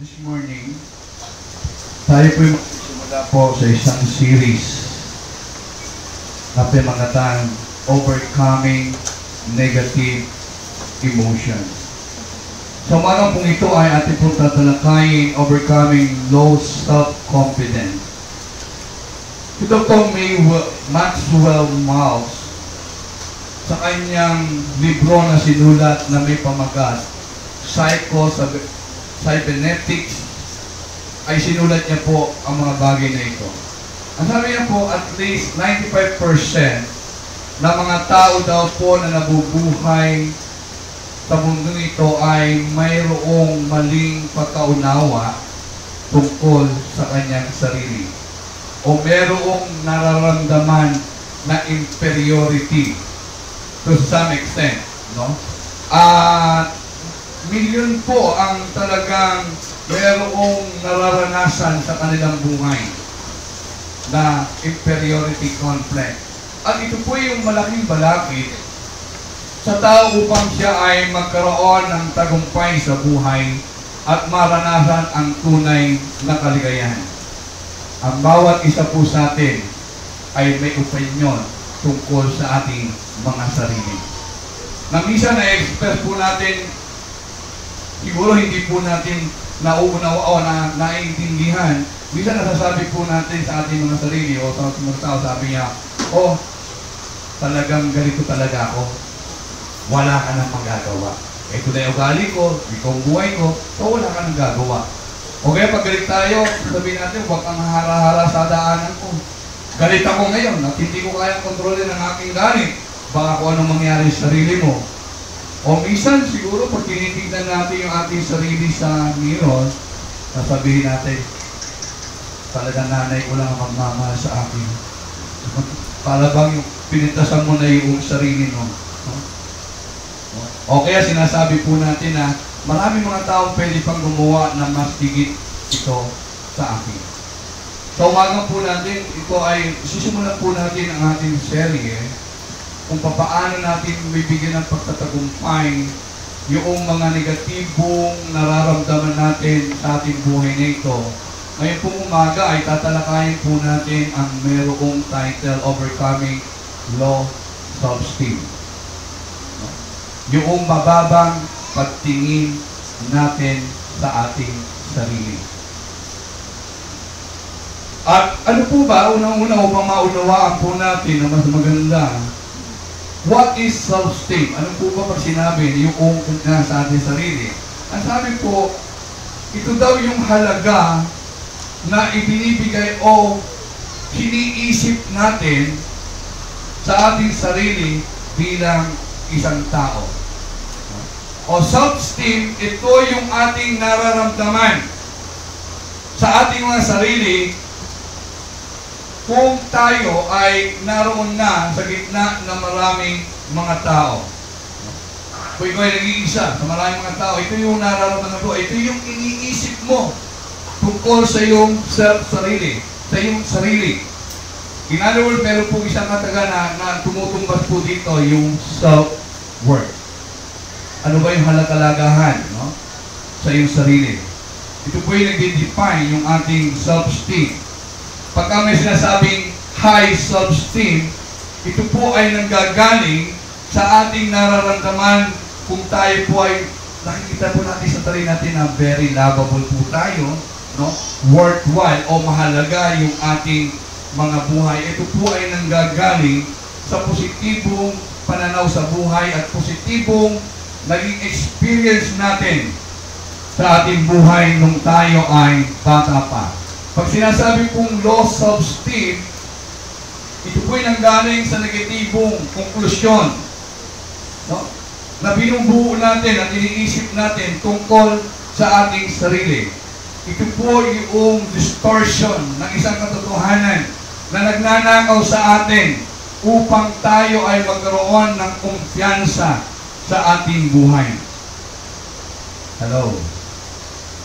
This morning, tayo po yung magsimula po sa isang series na pinamagatang Overcoming Negative Emotions. So, umagang pong ito ay ating pong tatalakayin Overcoming Low Self-Confidence. Ito po Maxwell Maltz sa kanyang libro na sinulat na may pamagat, Cybernetics, ay sinulat niya po ang mga bagay na ito. Ang sabi niya po, at least 95% ng mga tao daw po na nabubuhay sa mundo ito ay mayroong maling pagkaunawa tungkol sa kanyang sarili. O mayroong nararamdaman na inferiority to some extent, no? At milyon po ang talagang mayroong nararanasan sa kanilang buhay na inferiority complex. At ito po yung malaking balakid sa tao upang siya ay magkaroon ng tagumpay sa buhay at maranasan ang tunay na kaligayahan. Ang bawat isa po sa atin ay may opinyon tungkol sa ating mga sarili. Na minsan na-express po natin, siguro hindi po natin nauunawa o naiintindihan. Minsan nasasabi po natin sa ating mga sarili o sa mga tao, sabi niya, oh, talagang ganito talaga ako. Wala ka nang magagawa. Ito na yung ugali ko, ito ang buhay ko, so wala ka nang gagawa. O kaya pag galit tayo, sabihin natin, huwag kang hara-hara sa daanan ko. Galit ako ngayon at hindi ko kayang kontrolin ang aking galit. Baka kung anong mangyari sa sarili mo. O minsan siguro pag tinitignan natin yung ating sarili sa mirror, sasabihin natin, talagang nanay ko lang ang magmamahal sa akin. Para bang yung pinintasan mo na yung sarili mo. O kaya sinasabi po natin na maraming mga taong pwede pang gumawa na mas higit ito sa akin. So umagang po natin, ito ay sisimulan po natin ang ating serye kung paano natin bibigyan ng pagtatagumpay yung mga negatibong nararamdaman natin sa ating buhay na ito. Ngayon pong umaga ay tatalakayin po natin ang mayroong title, Overcoming Low Self-Esteem. Yung mababang pagtingin natin sa ating sarili. At ano po ba, unang-una upang maunawaan po natin na mas maganda, what is self-esteem? Ano po ba pag sinabi yung sa ating sarili? Ang sabi po, ito daw yung halaga na ibinibigay o hiniisip natin sa ating sarili bilang isang tao. O self-esteem, ito yung ating nararamdaman sa ating mga sarili kung tayo ay naroon na sa gitna ng maraming mga tao. Kung ikaw ay nag-iisa sa maraming mga tao, ito yung nararamdaman mo, ito yung iniisip mo tungkol sa iyong sarili, sa iyong sarili. In other words, meron po isang kataga na tumutumbas po dito yung self-worth. Ano ba yung halakalagahan, no? Sa iyong sarili. Ito po yung nag-define yung ating self-esteem. Pagka may sinasabing high self-esteem, ito po ay nanggagaling sa ating nararamdaman kung tayo po ay nakikita po natin sa sarili natin na very lovable po tayo, no? Worthwhile o mahalaga yung ating mga buhay. Ito po ay nanggagaling sa positibong pananaw sa buhay at positibong naging experience natin sa ating buhay nung tayo ay bata pa. Pag sinasabi pong low self-esteem, ito po ay nanggaling sa negatibong konklusyon, no? Na binubuo natin at iniisip natin tungkol sa ating sarili. Ito po yung distortion ng isang katotohanan na nagnanakaw sa atin upang tayo ay magkaroon ng kumpiyansa sa ating buhay. Hello?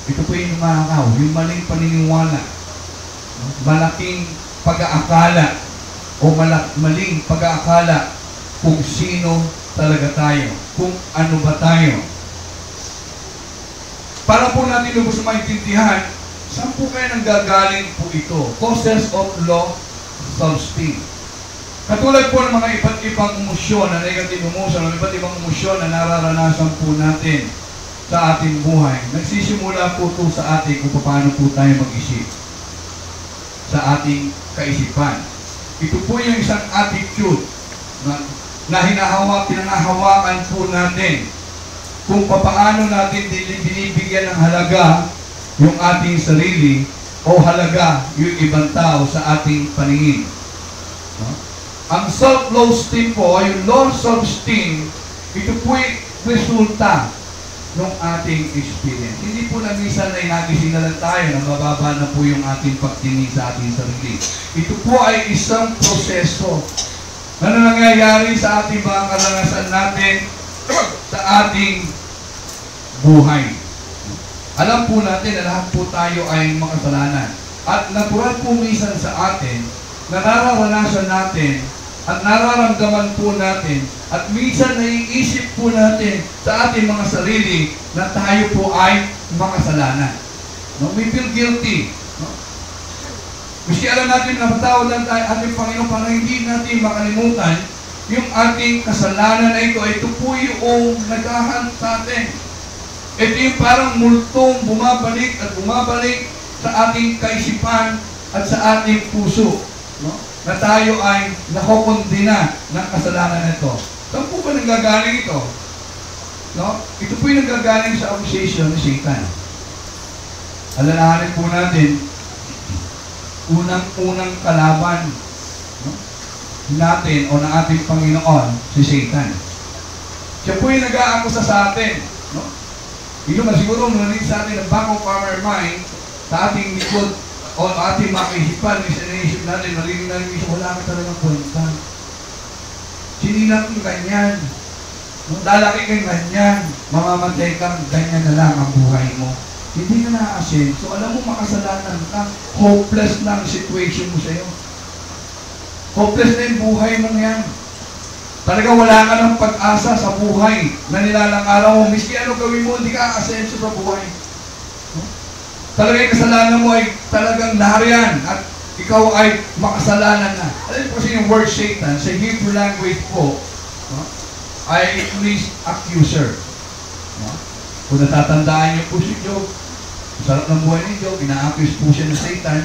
Ito po yung nanakaw, yung maling paniniwala. Malaking pag-aakala o maling pag-aakala kung sino talaga tayo, kung ano ba tayo. para po natin lubos maintindihan, saan po kayo nanggagaling po ito? Causes of low self-esteem. Katulad po ng mga iba't ibang emosyon na negative emotion, ng iba't ibang emosyon na nararanasan po natin sa ating buhay. Nagsisimula po ito sa ating kung paano po tayo mag-isip. Sa ating kaisipan. Ito po yung isang attitude na pinangahawakan po natin kung paano natin binibigyan ng halaga yung ating sarili o halaga yung ibang tao sa ating paningin. No? Ang self-low esteem po, o yung low self-esteem, ito po ay resulta ng ating experience. Hindi po na minsan na inagising na lang tayo na mababa na po yung ating pagtingin sa ating sarili. Ito po ay isang proseso na nangyayari sa ating mga karanasan natin sa ating buhay. Alam po natin na lahat po tayo ay makasalanan. At natural po minsan sa atin na nararanasan natin at nararamdaman po natin at minsan naiisip po natin sa ating mga sarili na tayo po ay makasalanan. No? We feel guilty. No? Kasi alam natin na patawad lang tayo ating Panginoon para hindi natin makalimutan yung ating kasalanan na ito po yung naghahan sa atin. Ito yung parang multong bumabalik at bumabalik sa ating kaisipan at sa ating puso. No? Na tayo ay nakokondina ng kasalanan nito. Saan po ba nanggagaling ito? No? Ito po yung nanggagaling sa accusation ni Satan. Alalahanin po natin, unang-unang kalaban, no? natin o ng ating Panginoon, si Satan. Siya po yung nag-aakusa sa atin. No? Ito na siguro narinig sa atin ang back of our mind sa ating likod o ating makaisipan, isip natin, narinig natin, wala ka talagang kwenta. Sinilang kang ganyan. Lalaki kang ganyan. Mamamatay kang ganyan na lang ang buhay mo. Hindi ka na-ascend. So alam mo, makasalanan ka. Hopeless na ang situation mo sa'yo. Hopeless na yung buhay mo yan. Talaga wala ka ng pag-asa sa buhay na nilalang araw mo. Miski ano gawin mo, hindi ka a-ascenso sa buhay. Talaga yung kasalanan mo ay talagang nariyan at ikaw ay makasalanan na. Alam po kasi yung word Satan, sa Hebrew language po, no, ay it means accuser. No? Kung natatandaan niyo po si Job, sarap ng buhay ni Job, ina-accuse po siya ng Satan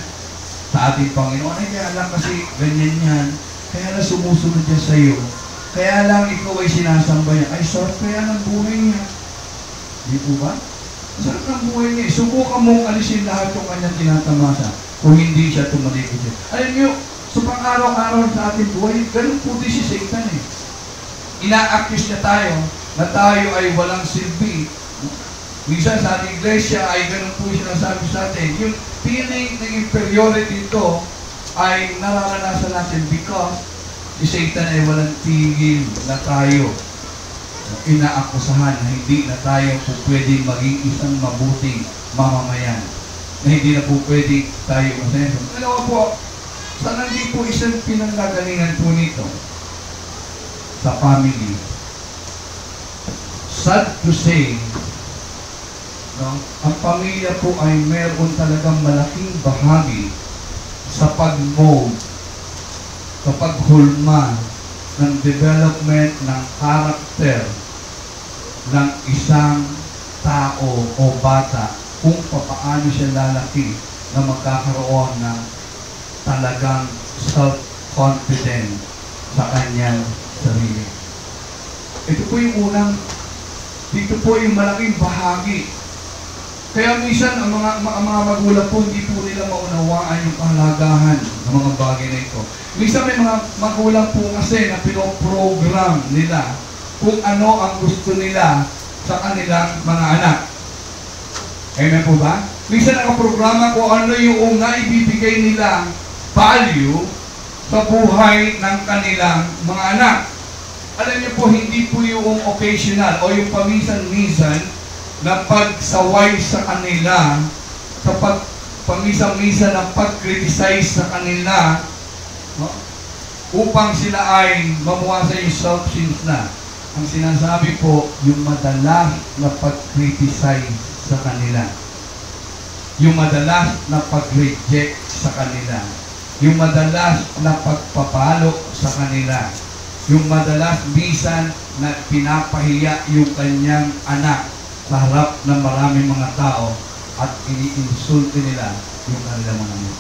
sa ating Panginoon. Ay kaya lang kasi ganyan yan, kaya lang sumusunod niya sa iyo, kaya lang ikaw ay sinasamba niya, ay sarap kaya ng buhay niya. Di po ba? Sarap ng buhay niya. Subukan mong alisin lahat yung kanyang tinatamasa kung hindi siya tumalikod siya. Alam niyo, sa pang-araw-araw sa ating buhay, ganun po din si Satan eh. Ina-accuse niya tayo na tayo ay walang silbi. Minsan sa ating iglesia ay ganun po siya nasabi sa atin. Yung feeling ng inferiority ito ay nararanasan natin because si Satan ay walang tigil na tayo inaakusahan na hindi na tayo po pwedeng maging isang mabuting mamamayan. Na hindi na po pwedeng tayo umasenso. Dalawa po, saan hindi po isang pinanggagalingan po nito? Sa family. Sad to say, no, ang pamilya po ay meron talagang malaking bahagi sa pag-mold, sa paghulma ng development ng karakter ng isang tao o bata kung paano siya lalaki na magkakaroon ng talagang self-confident sa kanyang sarili. Ito po yung dito po yung malaking bahagi. Kaya minsan ang mga magulang po hindi po nila maunawaan yung kahalagahan ng mga bagay na ito. Minsan may mga magulang po kasi na pinoprogram nila kung ano ang gusto nila sa kanilang mga anak. Amen po ba? Minsan nakaprograma kung ano yung naibibigay nilang value sa buhay ng kanilang mga anak. Alam niyo po, hindi po yung occasional o yung paminsan-minsan na pagsaway sa kanila, sa paminsan-minsan na pag-criticize sa kanila, no? Upang sila ay mamuwasa yung self-sins na. Ang sinasabi po, yung madalas na pag-criticize sa kanila. Yung madalas na pag-reject sa kanila. Yung madalas na pagpapalo sa kanila. Yung madalas bisan na pinapahiya yung kanyang anak sa harap ng maraming mga tao at iniinsulti nila yung kanilang mga anak.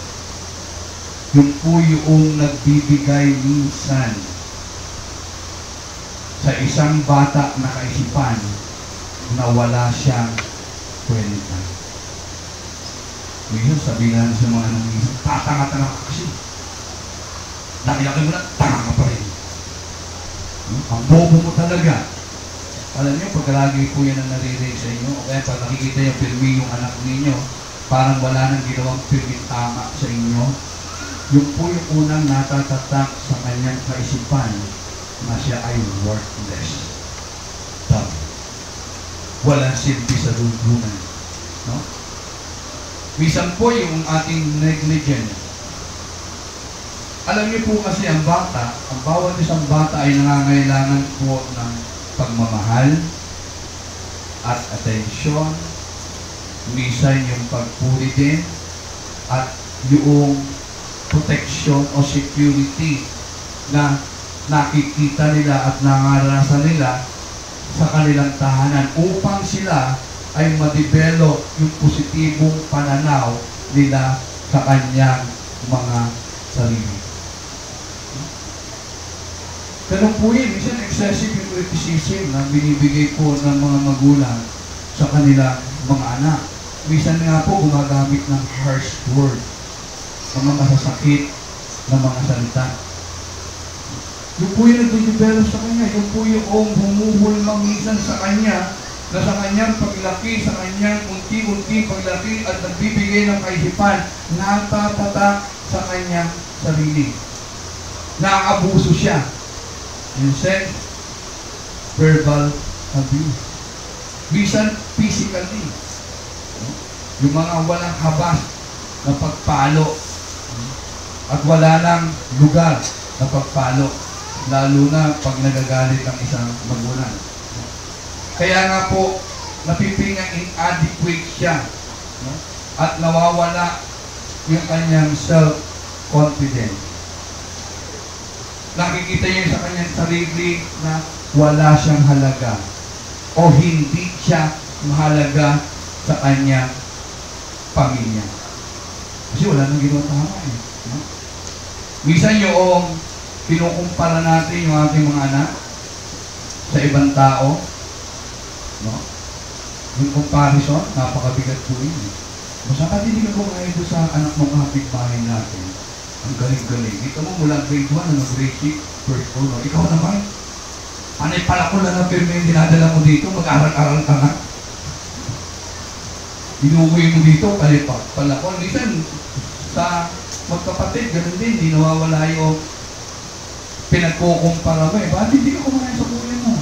Yung po yung nagbibigay minsan sa isang bata na kaisipan na wala siyang kwenta. Minsan sabihin natin sa mga nangyayari, tatanga-tanga ka kasi. Laki-laki mo na, tanga ka pa rin. Ang bobo mo talaga. Alam niyo, pag lagi po yan ang naririnig sa inyo, o kaya pag nakikita niyo, pirmi yung anak ninyo, parang wala nang ginawang pirmi tama sa inyo, yung po yung unang natatatak sa kanyang kaisipan na siya ay worthless. Walang silbi sa lunggunan. No? Minsan po yung ating negligence. Alam niyo po kasi ang bata, ang bawat isang bata ay nangangailangan po ng pagmamahal at atensyon, minsan yung pagpuri din, at yung protection o security na nakikita nila at nangaranasan nila sa kanilang tahanan upang sila ay ma-develop yung positibong pananaw nila sa kanyang mga sarili. Ganun po yun, minsan excessive yung criticism na binibigay po ng mga magulang sa kanilang mga anak. Minsan nga po gumagamit ng harsh word, mga masasakit na mga salita. Yung po yung nag-develop sa kanya, yung po yung humuhulmang minsan sa kanya, na sa kanyang paglaki, sa kanyang unti-unti paglaki at nagbibigay ng kaisipan, natatatak sa kanyang sarili. Naaabuso siya. Minsan, verbal abuse. Minsan, physically. Yung mga walang habas na pagpalo at wala nang lugar na pagpalo, lalo na pag nagagalit ang isang magulang. Kaya nga po, napipingang inadequate siya, no? At nawawala yung kanyang self-confidence. Nakikita niya sa kanyang sarili na wala siyang halaga o hindi siya mahalaga sa kanyang pamilya. Kasi wala nang ginawa tama eh. No? Minsan yung kinukumpara natin yung ating mga anak sa ibang tao, no? Yung comparison, napakabigat po yun. Basta ka hindi ka kumain doon sa anak mong kapitbahay natin. Ang galing-galing. Ito mo mula grade 1 na grade 6, first floor. No? Ikaw naman, panay pala ko lang na pirma yung dinadala mo dito, mag-aral-aral ka nga. Inuwi mo dito, panay pala ko. Minsan, sa magkapatid, ganun din, di nawawala yung pinagkukumpara mo eh. Bakit hindi ka kumain sa kuya mo?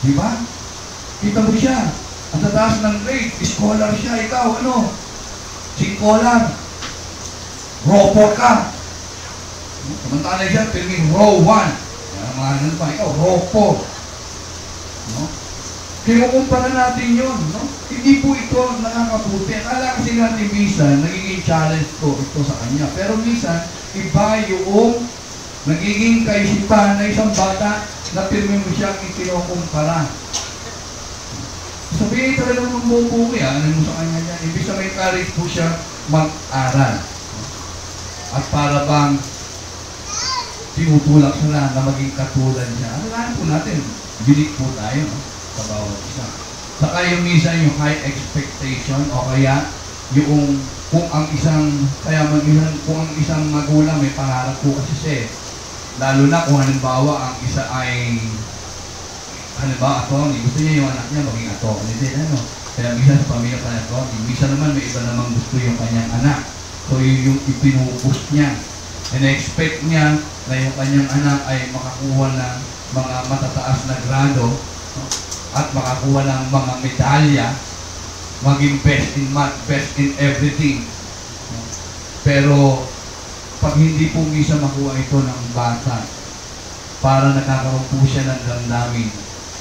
Di ba? Kita mo siya. Ang tataas ng grade, scholar siya. Ikaw, ano? Scholar. Raw 4 ka. Samantala siya, pirming raw 1. Kaya mga ano pa, ikaw, raw 4. No? Kinukumpara natin yun. No? Hindi po ito nakakabuti. Akala kasi natin minsan, nagiging challenge ko ito sa kanya. Pero minsan, iba yung nagiging kaisipan na isang bata na pirmi mo siyang ikinukumpara. Sabihin talaga ng bubuki, ano mo sa kanya yan. Ibig sa may courage po siya mag-aral. At para bang tinutulak siya na maging katulad niya. Ano lang po natin, bilik po tayo, no? Sa bawat isa. Saka yung minsan yung high expectation o kaya yung kung ang isang magulang may pangarap po kasi siya eh. Lalo na kung halimbawa ang isa ay attorney, gusto niya yung anak niya maging attorney din, ano? Kaya minsan sa pamilya pa na attorney, minsan naman may iba namang gusto yung kanyang anak. So yun yung ipinupus niya. And expect niya na yung kanyang anak ay makakuha ng mga matataas na grado, no? At makakuha ng mga medalya, maging best in math, best in everything. No? Pero pag hindi po minsan makuha ito ng bata, para nakakaroon po siya ng damdamin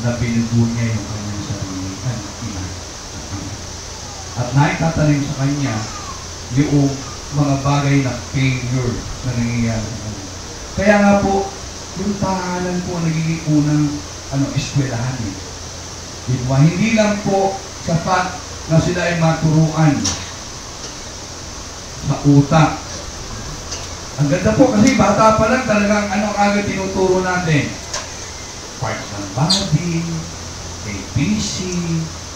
na binugo niya yung kanyang sarili. At naitatanim sa kanya yung mga bagay na failure na nangyayari sa kanya. Kaya nga po, yung tahanan po nagiging unang eskwelahan eh. Diba? Hindi lang po sapat na sila ay maturuan sa utak. Ang ganda po kasi bata pa lang talagang agad tinuturo natin. Parts ng body, ABC,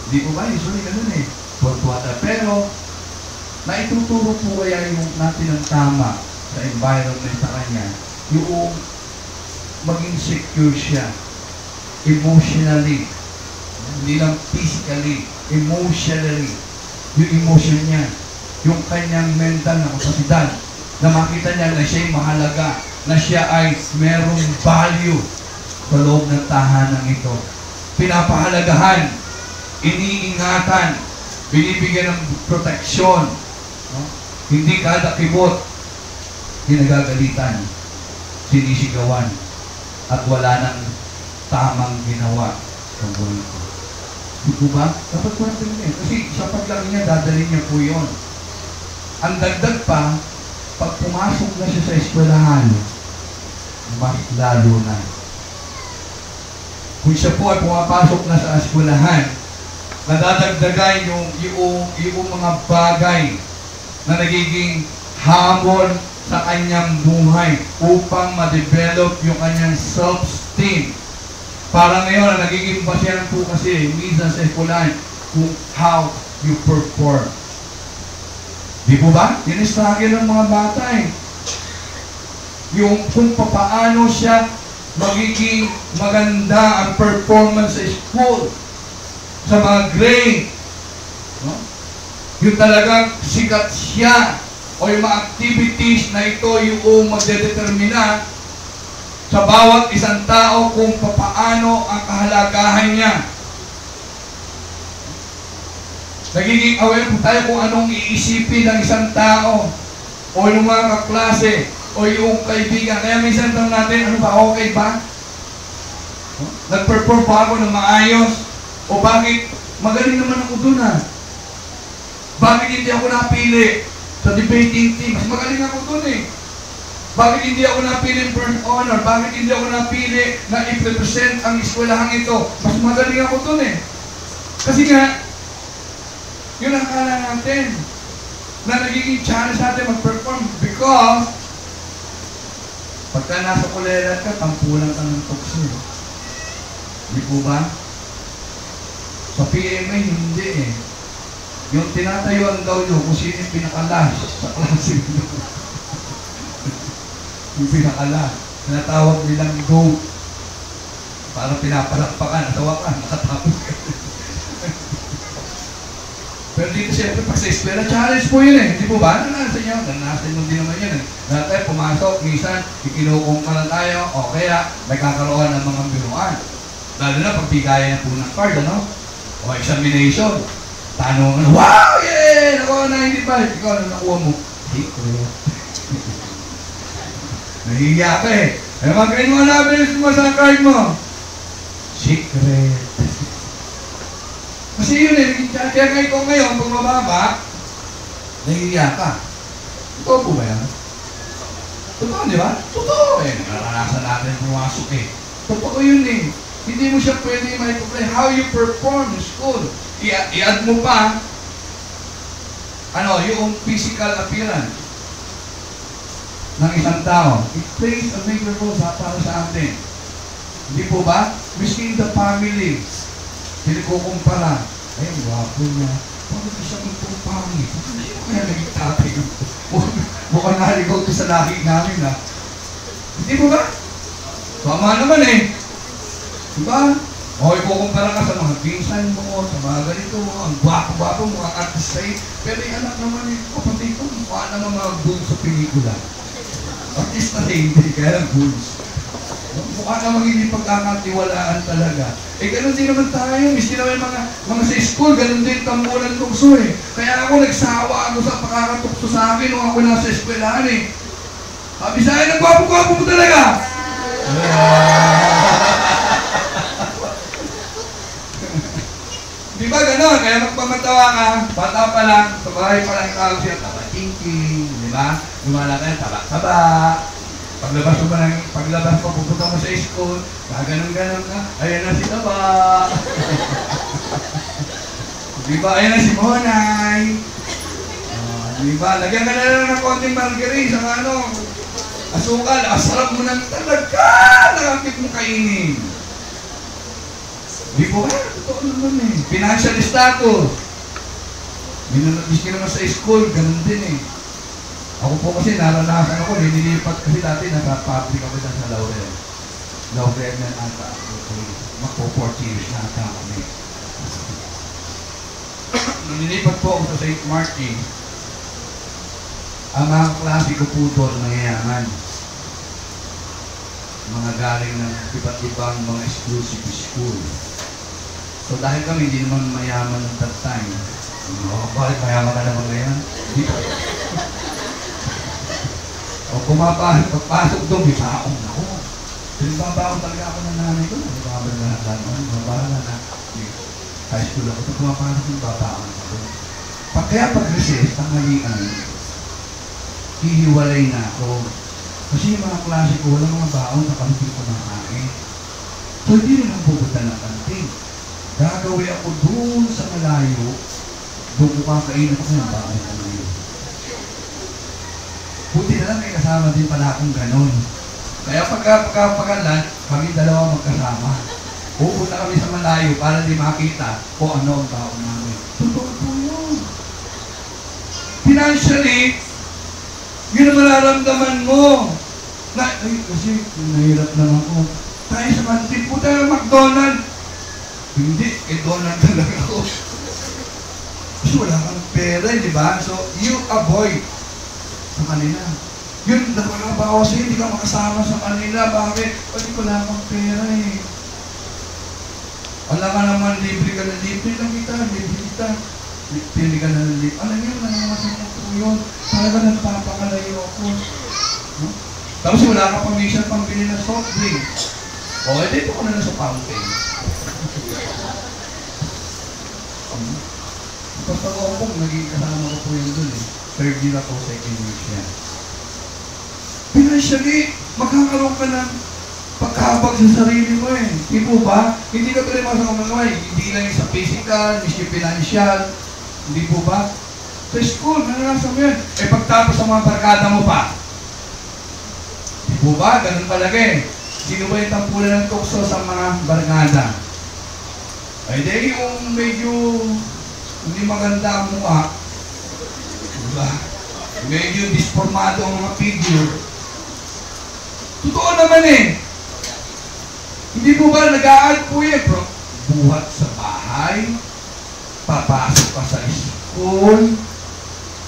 di po ba? Usually ganun eh. Pero, naituturo po kaya yung natin ng tama sa environment sa kanya, yung maging secure siya emotionally, hindi lang physically, emotionally, yung emotion niya, yung kanyang mental na kapasidad, na makita niya na siya ay mahalaga, na siya ay merong value sa loob ng tahanan ito. Pinapahalagahan, iniingatan, binibigyan ng proteksyon, no? Hindi kada kibot, ginagagalitan, sinisigawan, at wala nang tamang ginawa sa buhay ko. Di ba? Dapat ko natin yun. Kasi sa paglang niya, dadalhin niya po yun. Ang dagdag pa, pag pumasok na siya sa eskwelahan, mas lalo na. Kung siya po ay pumapasok na sa eskwelahan, nadadagdagan yung mga bagay na nagiging hamon sa kanyang buhay upang ma-develop yung kanyang self-esteem. Para ngayon, ang nagiging basehan po kasi minsan sa eskwelahan kung how you perform. Di po ba? Yun is struggle ng mga bata eh. Yung kung paano siya magiging maganda ang performance sa school, sa mga grade. No? Yung talagang sikat siya o yung mga activities na ito yung magdedetermina sa bawat isang tao kung paano ang kahalagahan niya. Nagiging aware po tayo kung anong iisipin ng isang tao o yung mga kaklase o yung kaibigan. Kaya minsan tanong natin, ano ba, okay ba? Nag-perform pa ako ng maayos? O bakit magaling naman ako dun ha? Bakit hindi ako napili sa debating team? Mas magaling ako dun eh. Bakit hindi ako napili first honor? Bakit hindi ako napili na i-represent ang eskwelahang ito? Mas magaling ako dun eh. Kasi nga, yun ang akala natin na nagiging challenge natin mag-perform because pagka nasa kulera ka, tampulan ka ng tukso. Di po ba? Sa PMA, hindi eh. Yung tinatayuan daw nyo kung sino yung pinakalas sa klase nyo. Yung pinakalas. Tinatawag nilang GOAT. Para pinapalakpakan. Natawa ka, nakatapos ka. Pero dito siyempre, pag sa eskwela, challenge po yun eh. Di po ba? Nanasan nyo? Nanasan nyo din naman yun eh. Lahat tayo pumasok, minsan, ikinukumparan tayo, o kaya may kakaroon ng mga biruan. Lalo na pag bigaya na po ng card, ano? O examination. Tanong, wow! Yeah! Nakuha na 95. Ikaw, ano nakuha mo? Secret. Nahihiya ka eh. Eh, magaling mo na bilis mo sa card mo. Secret. Kasi yun eh, kaya kayo ngayon, pag mababa, nahihiya ka. Totoo po ba yan? Totoo, di ba? Totoo eh. Naranasan natin pumasok eh. Totoo yun eh. Hindi mo siya pwede ma-apply how you perform in school. I-add mo pa, yung physical appearance ng isang tao. It plays a major role para sa atin. Hindi po ba? Miskin the family. Pinikukumpara. Ay, ang wapo niya. Bakit siya itong pangit? Hindi mo kaya naging tatay ko. Mukhang naligaw ito sa lahi namin ha. Hindi po ba? Tama naman eh. Diba? O, ikukumpara ka sa mga pinsan mo, sa mga ganito mo, ang gwapo-gwapo mo, ang artist sa'yo. Pero yung anak naman eh, kapatid ko, mukha naman mga bulls sa pelikula. Artist na hindi, kaya lang bulls. Mukha namang hindi pagkakatiwalaan talaga. Eh, ganun din naman tayo. Miski naman mga sa school, ganun din tambulan tukso eh. Kaya ako nagsawa sa pakakatukso sa akin nung ako nasa eskwelahan eh. Sabi sa akin, ang gwapo-gwapo mo talaga. Di ba gano'n? Kaya magpamatawa ka, bata pa lang, sa bahay pa lang tawag siya, taba-tingking, di ba? Lumalaki, taba-taba. Paglabas mo, pupunta mo sa school, gaganon-ganon ka, ayan na si Taba. Di ba? Ayan na si Monay. Di ba? Lagyan ka na lang ng konting margarine sa asukal. Asarap mo ng talaga. Nakakit mo kainin. Di po ba? Totoo naman eh. Financial status. Minunod-is ka naman sa school, ganun din eh. Ako po kasi naranasan ako, nililipat kasi dati nasa public ako dyan sa Laurel. Laurel na ata ako. Magpo 40 years na ata kami. Nililipat po ako sa St. Martin. Ang mga klase ko po doon mayayaman. Mga galing ng iba't ibang mga exclusive school. So dahil kami hindi naman mayaman ng that time. Bakit mayaman ka naman ngayon? O pagpasok doon, bibaong ako. Bibaong talaga ako ng nanay ko. Bibaong na naman. Bibaong na high school ako. Ito pumapasok yung babaong ako. Kaya pag-recess, tanghalian, hihiwalay na ako. Kasi yung mga klase ko, walang mga baon na kantin ko nakain. So hindi rin ako pupunta ng kantin. Gagawin ako doon sa malayo, doon ko kakain ako ng baon ko ngayon. Buti na lang may kasama din pala akong ganon. Kaya pagkalan, kami dalawa magkasama. Pupunta kami sa malayo para di makita kung ano ang baon namin. Totoo po yun. Financially, yun ang mararamdaman mo. Kasi nahirap naman ako. Tayo sa kantin po tayo McDonald's. Hindi, Donald talaga ako. Kasi wala kang pera, di ba? So, you avoid sa kanila. Yun, nakakabawa sa'yo, hindi ka makasama sa kanila. Bakit? Kasi wala kang pera eh. Wala ka naman, libre ka na libre lang kita, libre kita. Pili ka na libre. Alam niyo, nangangasin ko yun. Talaga nagpapakalayo ako. No? Tapos wala ka permission pang bili ng soft drink. O, dito ko na lang sa fountain. Basta ko pong naging kasama ko po yun dun eh. Third year ako, second year siya. Financially, magkakaroon ka ng pagkabag sa sarili mo eh. Di po ba? Hindi ka tuloy masama hindi lang yung sa physical, hindi financial. Hindi po ba? Sa school, nananasan mo yun. Eh pagtapos sa mga barkada mo pa. Di po ba? Ganun talaga eh. Sino ba yung tampulan ng tukso sa mga barkada? Ay di yung medyo hindi maganda ang mukha. Diba? Medyo disformado ang mga figure. Totoo naman eh. Hindi po ba nag-a-add po yan, bro? Buhat sa bahay, papasok ka sa school,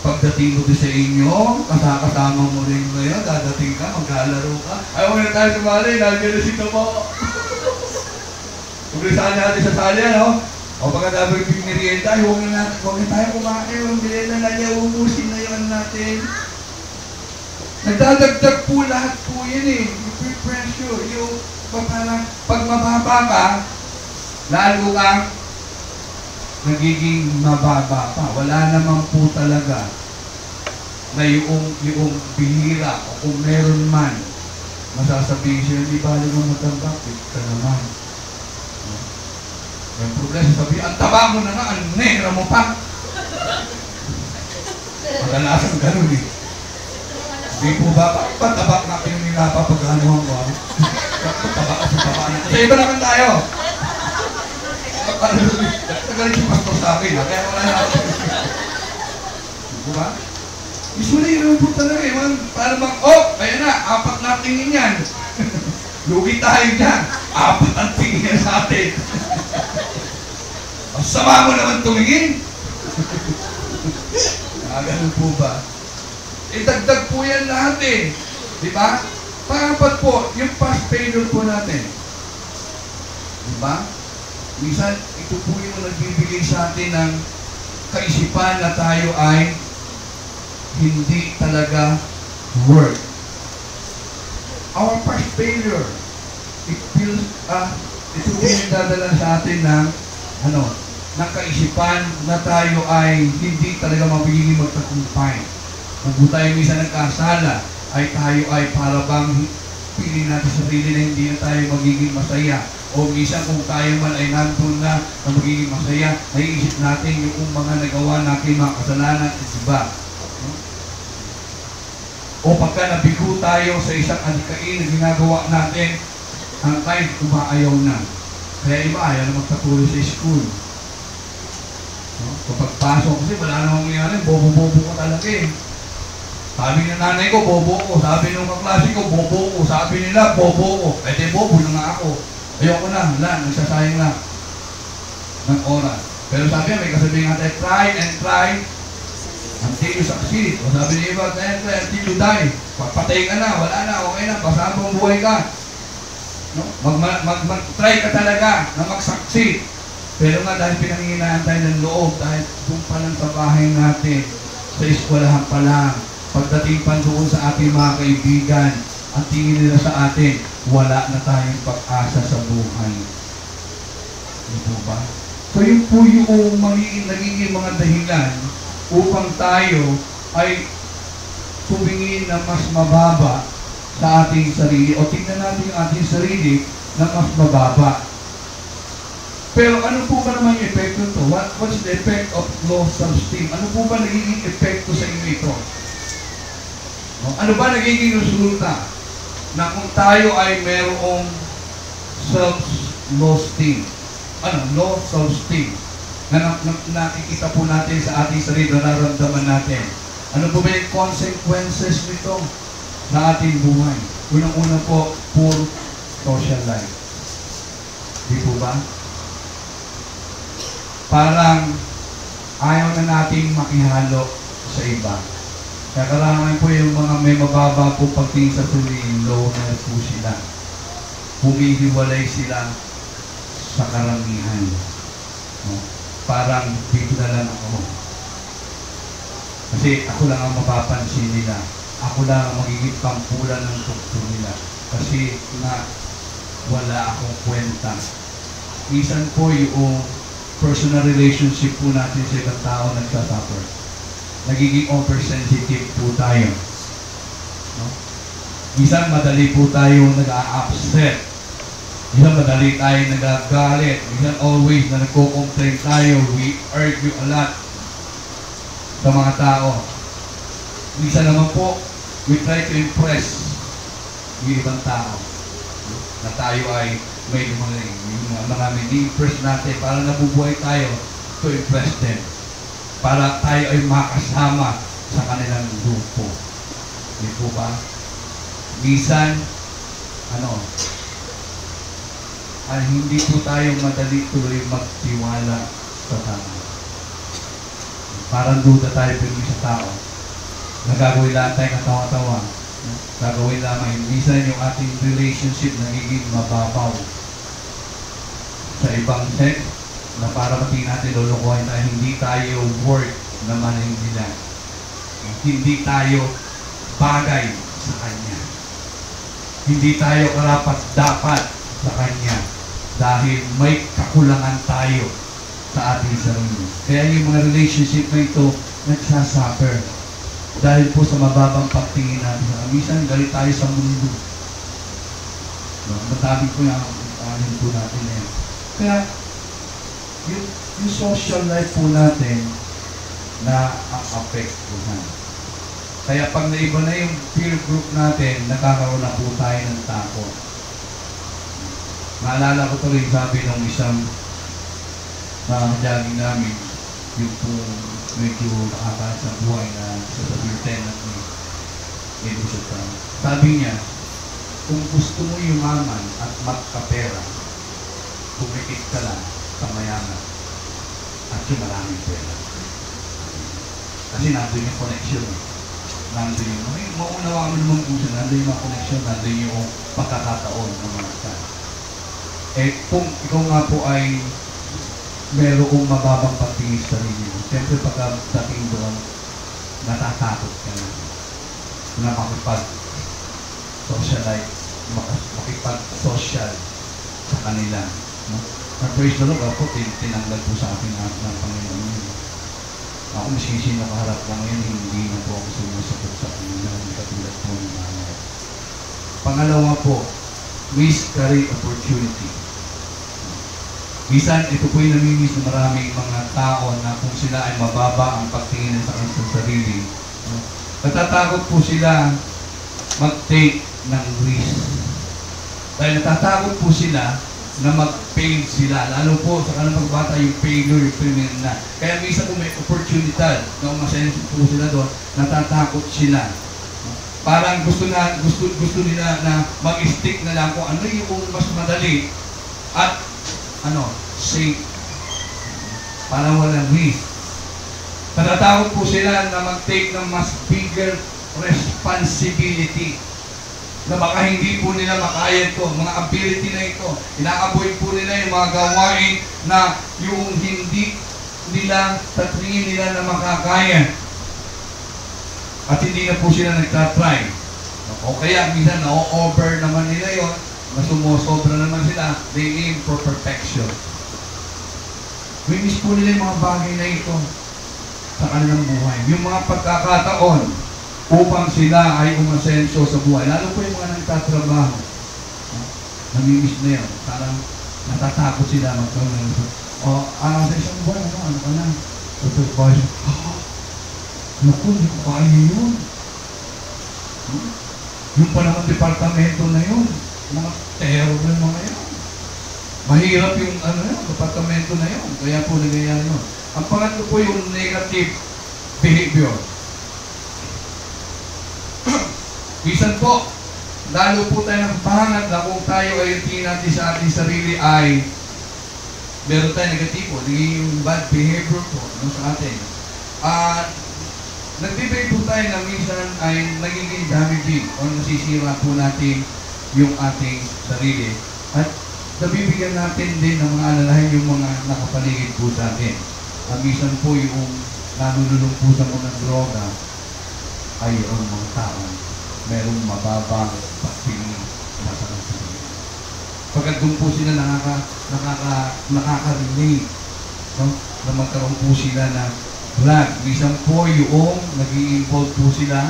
pagdating mo din sa inyo, kasama mo rin ngayon, dadating ka, maglalaro ka. Ay, huwag na tayo sumali, nandiyan na si Tabo. Pag-isaan natin sa sali, ano? O pagkatapos yung merienda, huwag na tayo kumain, huwag merienda na niya, umusin na yun natin. Nagdadagdag po lahat po yun eh. Yung peer pressure, yung pag mababa ka, lalo kang nagiging mababa pa. Wala naman po talaga na yung bihira o kung meron man, masasabihin siya, hindi bali mo matambak, ka naman. Yung problema, sabi, ang taba mo na nga, ang negra mo pa. Pagkalasan ganun eh. Di po ba? Patabak na pinunilapa pag anuhan ko. Patabak ka sa taba na. Sa iba naman tayo. Nagalit yung pastor sa akin. Kaya wala na ako. Di ba? Usually, yun po talaga eh. Para bang, kaya na, 4 na tingin yan. Lugi tayo dyan. 4 ang tingin yan sa atin. Sama mo naman tumingin. Ganun po ba? Dagdag po yan lahat eh. Di ba? Pangapat po, yung past failure po natin. Di ba? Minsan, ito po yung nagbibigay sa atin ng kaisipan na tayo ay hindi talaga work. Our past failure, ito po yung dadala sa atin ng ng kaisipan na tayo ay hindi talaga mabiging magtagumpay. Kung tayo minsan nagkasala, ay tayo ay para bang pili natin sa sarili na hindi na tayo magiging masaya. O minsan kung tayo man ay nandun na magiging masaya, naiisip natin yung mga nagawa natin mga kasalanan at iba. O pagka nabigo tayo sa isang alikain na ginagawa natin, ang kahit umaayaw na. Kaya iba ayaw na magpatuloy sa school. Kapag pasok, kasi wala namang nangyari, bobo-bobo ko talaga eh. Sabi ng nanay ko, bobo ko. Sabi ng kaklase ko, bobo ko. Sabi nila, bobo ko. Eh di bobo na nga ako. Ayoko na, nagsasayang na ng oras. Pero sabi niya, may kasabihin natin, try and try until you succeed. O sabi niya iba, try and try until you die. Pagpatay ka na, wala na, okay na, basta mo buhay ka. No? Mag-try ka talaga na mag-succeed. Pero nga dahil pinanghinaan tayo ng loob, dahil doon pa lang sa bahay natin, sa eskwelahan pa lang, pagdating pa doon sa ating mga kaibigan, ang tingin nila sa atin, wala na tayong pag-asa sa buhay. Ito ba? So yun po yung nagiging mga dahilan upang tayo ay tumingin na mas mababa sa ating sarili o tingnan natin yung ating sarili na mas mababa. Pero ano po ba naman yung epekto ito? What's the effect of low self-esteem? Ano po ba nagiging epekto sa inyo ito? No? Ano ba nagiging resulta na kung tayo ay merong low esteem? Low self-esteem na nakikita po natin sa ating sarili, nararamdaman natin. Ano po ba yung consequences nito sa ating buhay? Unang-una po, poor social life. Di po ba? Parang ayaw na nating makihalo sa iba. Kaya karamihan po yung mga may mababa po pagtingin sa sarili, loner po sila. Humihiwalay sila sa karamihan. No? Parang dito na lang ako. Kasi ako lang ang mapapansin nila. Ako lang ang magiging pampulan ng tukto nila. Kasi na wala akong kwenta. Minsan po yung personal relationship po natin sa ibang tao nagsasuffer. Nagiging oversensitive po tayo. No? Minsan madali po tayo nag-a-upset. Minsan madali tayo nagagalit. Minsan always na nagko-complain tayo. We argue a lot sa mga tao. Minsan naman po, we try to impress yung ibang tao. Na tayo ay may marami di-impress natin para nabubuhay tayo to impress them. Para tayo ay makasama sa kanilang grupo. Di po ba? Minsan, hindi po tayo madali tuloy magtiwala sa tao. Parang duda tayo pagdating sa tao. Nagagawin lang tayo katawa-tawa. Gagawin lamang. Minsan yung ating relationship nagiging mababaw sa ibang sex na para matingin natin lulukuhan tayo, hindi tayo worth naman nila. Hindi tayo bagay sa Kanya. Hindi tayo karapat-dapat sa Kanya dahil may kakulangan tayo sa ating sarili. Kaya yung mga relationship na ito nagsasuffer dahil po sa mababang pagtingin natin. Minsan galit tayo sa mundo. Matabi po yung anin po natin na yan. Kaya yung social life po natin na apektuhan. Kaya pag naiba na yung peer group natin, nakakaroon na po tayo ng takot. Naalala ko tuloy sabi ng isang jogging namin, yung po medyo nakakaat sa buhay na sa lieutenant ni Bishop. Sabi niya, kung gusto mo yumaman at magkapera, kumikit ka lang sa mayaman at yung maraming pera. Kasi nandun yung connection. Nandun yung, maunawa mo naman po siya, nandun yung mga connection, nandun yung pagkakataon ng mga tao. Kung ikaw nga po ay merong mababang pagtingin sa sarili mo, siyempre pagdating doon, natatakot ka na makipag-socialize, makipag-social sa kanila. No? praise the Lord, ako, tinanggal po sa akin ng Panginoon yun. Ako, maski sino kaharap lang ngayon, hindi na po ako sumusagot sa Panginoon, katulad po ng nanay. Pangalawa po, miss career opportunity. Minsan, ito po yung namimiss ng maraming mga tao na kung sila ay mababa ang pagtingin sa kanilang sarili. Natatakot po sila mag-take ng risk. Dahil natatakot po sila na mag-fail sila. Lalo po sa kanilang pagbata yung failure, yung criminal na. Kaya minsan kung may opportunity na umasenso po sila doon, natatakot sila. Parang gusto nila na mag-stick na lang kung ano yung mas madali at safe. Parang walang risk. Natatakot po sila na mag-take ng mas bigger responsibility na baka hindi po nila makaya ito, mga ability na ito. Ina-avoid po nila yung mga gawain na yung hindi nila, sa tingin nila na makakaya. At hindi na po sila nagtatry. O kaya minsan na-over naman nila yon, na sumusobra naman sila, they aim for perfection. Miss po nila yung mga bagay na ito sa kanilang buhay. Yung mga pagkakataon upang sila ay umasenso sa buhay. Lalo po yung mga nagtatrabaho. Namimiss na yun. Parang natatakot sila magkaroon ng ito. Sa isang buwan, ano ka na? Supervisor, naku, hindi ko kaya yun. Yung pa naman departamento na yun. Mga terror ng mga yun. Mahirap yung departamento na yun. Kaya po nangyayari yun. Ang pangatlo po yung negative behavior. Bisan po, lalo po tayo ng pangat na kung tayo ay tingin natin sa ating sarili ay meron tayo negatibo, yung bad behavior po sa atin. Nagbibigay po tayo na minsan ay nagiging damaging o nasisira po natin yung ating sarili. At nabibigyan natin din ng mga alalahan yung mga nakapaligid po sa atin. Minsan po yung nanululong po sa mga droga ay yung mga tao merong mababang pagpili na sa sarili. Pagkat doon po sila nakaka-relate, no? Na magkaroon po sila na drug. Minsan po yung nag-i-involve po sila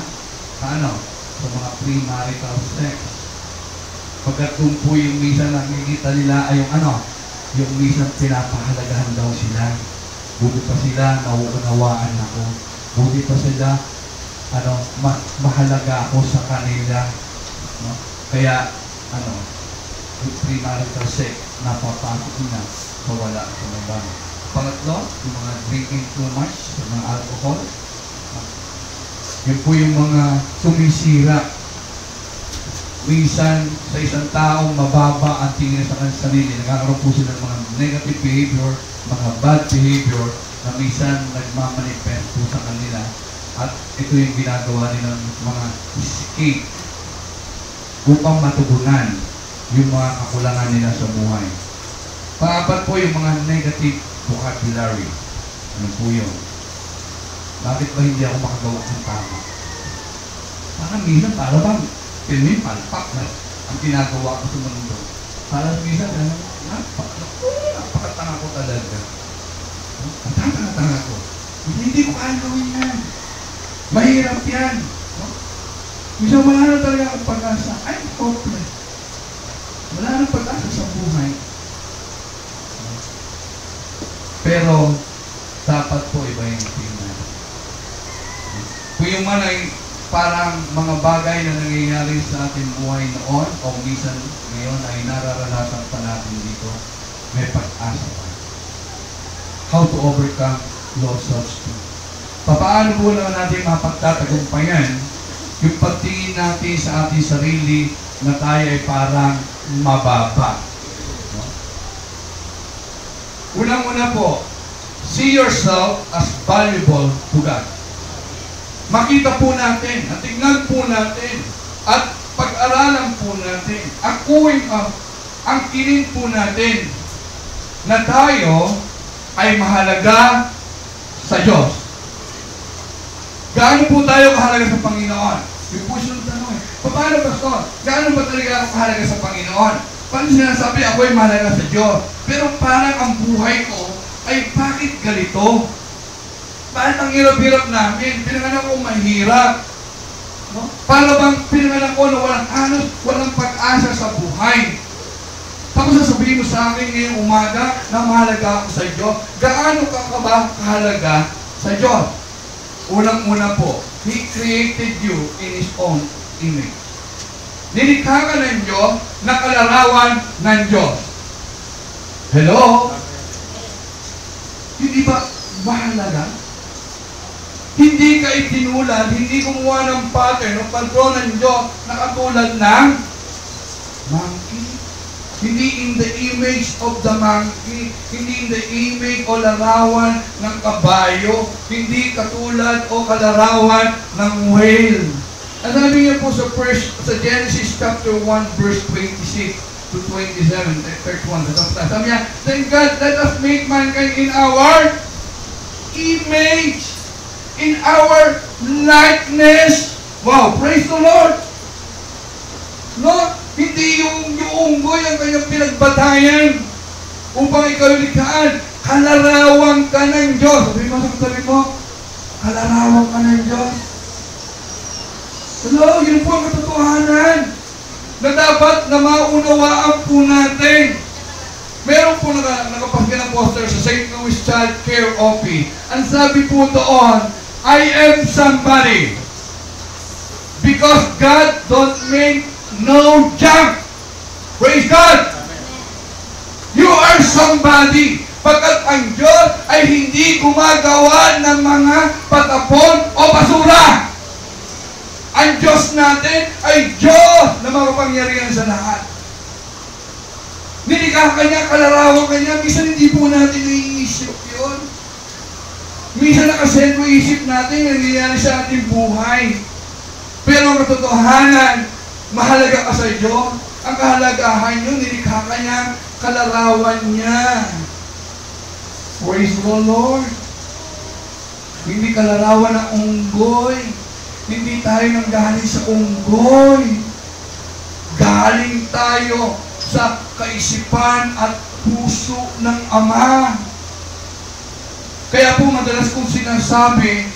sa sa mga premarital sex. Pagkat doon po yung minsan nakikita nila ay yung minsan pinapahalagahan daw sila. Buti pa sila, nauunawaan ako. Buti pa sila, mahalaga ako sa kanila. No? Kaya, yung premarital sex, napapasok na mawala sa mga. Pangatlo, yung mga drinking too much, yung mga alcohol. Yun po yung mga sumisira. Minsan, sa isang taong mababa ang tingin sa kanyang sarili, nagkakaroon po sila ng mga negative behavior, mga bad behavior, na minsan nagmamanifest po sa kanila. At ito yung ginagawa nilang mga escape upang matugunan yung mga kakulangan nila sa buhay. Pangapat po yung mga negative vocabulary. Ano po yun? Bakit ba hindi ako makagawa ng tama? Parang minsan, para bang palpak na ang ginagawa ko sa mundo. Parang minsan, napakatanga ko talaga. Ang tanga-tanga ko. Hindi ko kaya gawin yan. Mahirap yan. Minsan wala na talaga akong pag-asa. I'm hopeless. Wala na pag-asa sa buhay. Pero, dapat po iba yung tingnan. Kung yung man ay parang mga bagay na nangyayari sa ating buhay noon o minsan ngayon ay nararanasan pa natin dito, may pag-asa pa. How to overcome low self-esteem. Paano po naman natin mapagtatagumpayan yung pagtingin natin sa ating sarili na tayo ay parang mababa. No? Unang-una po, see yourself as valuable to God. Makita po natin, at tingnan po natin, at pag-aralan po natin, angkinin po natin na tayo ay mahalaga sa Diyos. Gaano po tayo kahalaga sa Panginoon? Yung po siya tanong paano, Pastor? Gaano ba talaga ako kahalaga sa Panginoon? Paano sinasabi ako ay mahalaga sa Diyos? Pero parang ang buhay ko ay bakit ganito? Bakit ang hirap-hirap namin? Pinanganak ko mahirap. No? Para bang pinanganak ko na walang anos, walang pag-asa sa buhay? Tapos sasabihin mo sa akin ngayong umaga na mahalaga ako sa Diyos. Gaano ka ba kahalaga sa Diyos? Unang-una po, He created you in His own image. Nilikha ka ng Diyos na kalarawan ng Diyos. Hello? Hindi ba mahalaga? Hindi ka itinulad, hindi gumawa ng pattern o patron ng Diyos na katulad ng monkey. Hindi in the image of the monkey, hindi in the image o larawan ng kabayo, hindi katulad o kalarawan ng whale. Ang sabi niya po sa Genesis chapter 1 verse 26 to 27, 31. Sabi niya, then God, let us make mankind in our image, in our likeness. Wow, praise the Lord. No, hindi yung unggoy ang kanyang pinagbatayan upang ikaw likhaan. Kalarawan ka ng Diyos. Sabi mo sa katabi mo, kalarawan ka ng Diyos. Hello, yun po ang katotohanan na dapat na maunawaan po natin. Meron po nakapasya ng poster sa St. Louis Child Care OP. Ang sabi po doon, I am somebody. Because God don't make no junk. Praise God! You are somebody. Pagkat ang Diyos ay hindi gumagawa ng mga patapon o basura. Ang Diyos natin ay Diyos na makapangyarihan sa lahat. Nilikha ka niya, kalarawan ka niya, minsan hindi po natin naiisip yun. Minsan nakasentro isip natin yung nangyayari sa ating buhay. Pero ang katotohanan, mahalaga ka sa Diyos. Ang kahalagahan yun, nilikha ka niya, kalarawan niya. Praise the Lord. Hindi kalarawan ng unggoy. Hindi tayo nanggaling sa unggoy. Galing tayo sa kaisipan at puso ng Ama. Kaya po madalas kong sinasabi,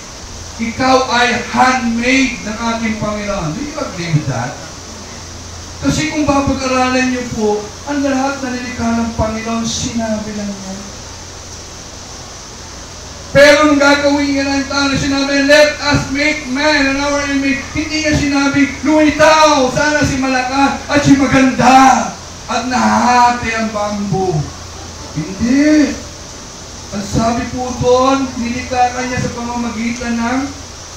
ikaw ay handmade ng ating Panginoon. Do you agree with that? Kasi kung babag-aralan niyo po, ang lahat na nilikha ng Panginoon, sinabi lang niya. Pero nung gagawin niya ng tao na sinabi, let us make man in our image, hindi niya sinabi, lumitaw, sana si malakas at si maganda at nahati ang bambu. Hindi. Ang sabi po doon, nilikha ka niya sa pamamagitan ng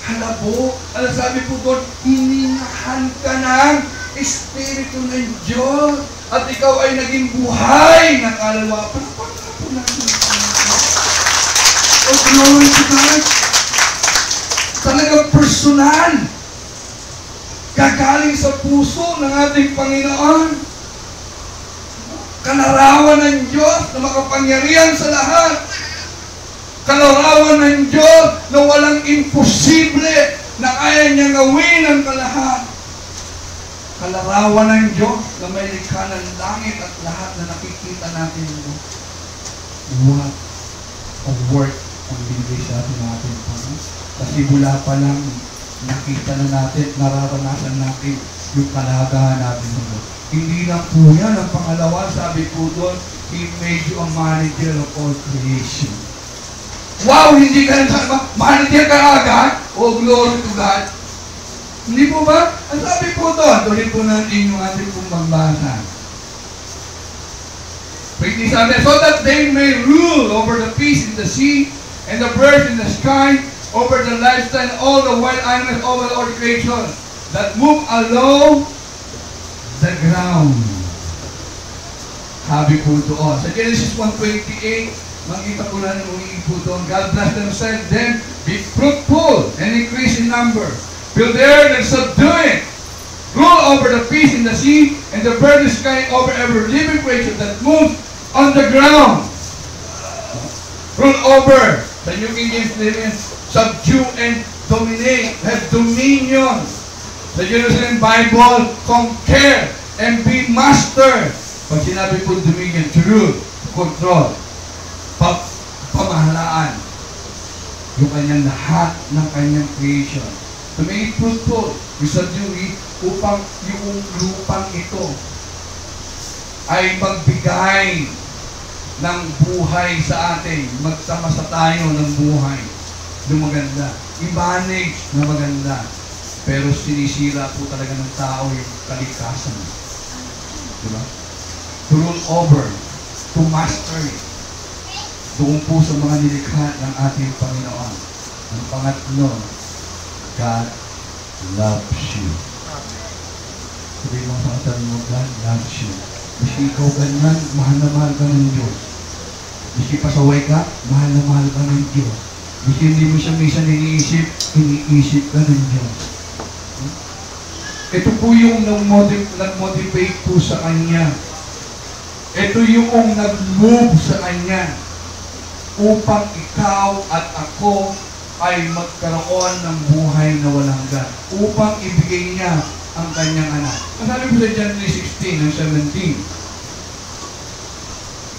halabo. Ang sabi po doon, ininahan ka ng Espiritu ng Diyos at ikaw ay naging buhay na kaluluwa. Pagpapagod po natin. Oh, glory to God. Talagang personal. Gagaling sa puso ng ating Panginoon. Kalarawan ng Diyos na makapangyarihan sa lahat. Kalarawan ng Diyos na walang imposible na kaya niya gawin ang kalahat. Kalarawan ng Diyos na may likha ng langit at lahat na nakikita natin mo. What a work ang binigay sa atin ng ating Panginoon. Kasi mula pa lang nakita na natin, nararanasan natin yung kalagahan natin mo. Hindi lang po yan. Ang pangalawa, sabi po doon, He made you a manager of all creation. Wow! Hindi ka na manager ka agad? Oh, glory to God! Hindi po ba? Ang sabi po doon, tuloy po natin yung ating pong magbasa. Pwede sabi, so that they may rule over the fish in the sea, and the birds in the sky, over the livestock, and all the wild animals over all creation, that move along the ground. Sabi po doon. Sa Genesis 1:28, makita po natin po doon, God blessed them, said them, be fruitful and increase in number. Fill the earth and subdue it. Rule over the fish in the sea and the bird in the sky, over every living creature that moves on the ground. Rule over. The New King James Version, subdue and dominate. Have dominion. The Jerusalem Bible, conquer and be master. Pag sinabi po dominion, to rule, to control, pamahalaan, yung kanyang lahat ng kanyang creation. To make it fruitful, residue, upang yung lupang ito ay magbigay ng buhay sa atin, magsamasa tayo ng buhay na maganda, i-manage na maganda. Pero sinisira po talaga ng tao yung kalikasan. Diba? To rule over, to master it. Doon po sa mga nilikha ng ating Panginoon. Ang pangatlo, God loves you. Sabihin mo sa katabi mo, God loves you. Miski ikaw ganyan, mahal na mahal ka ng Diyos. Miski pasaway ka, mahal na mahal ka ng Diyos. Miski hindi mo siya minsan iniisip ka ng Diyos. Ito po yung nag-motivate po sa Kanya. Ito yung nag-move sa Kanya upang ikaw at ako ay magkaroon ng buhay na walang hanggan. Upang ibigay niya ang kanyang anak. Masabi po sa John 3:16 and 17.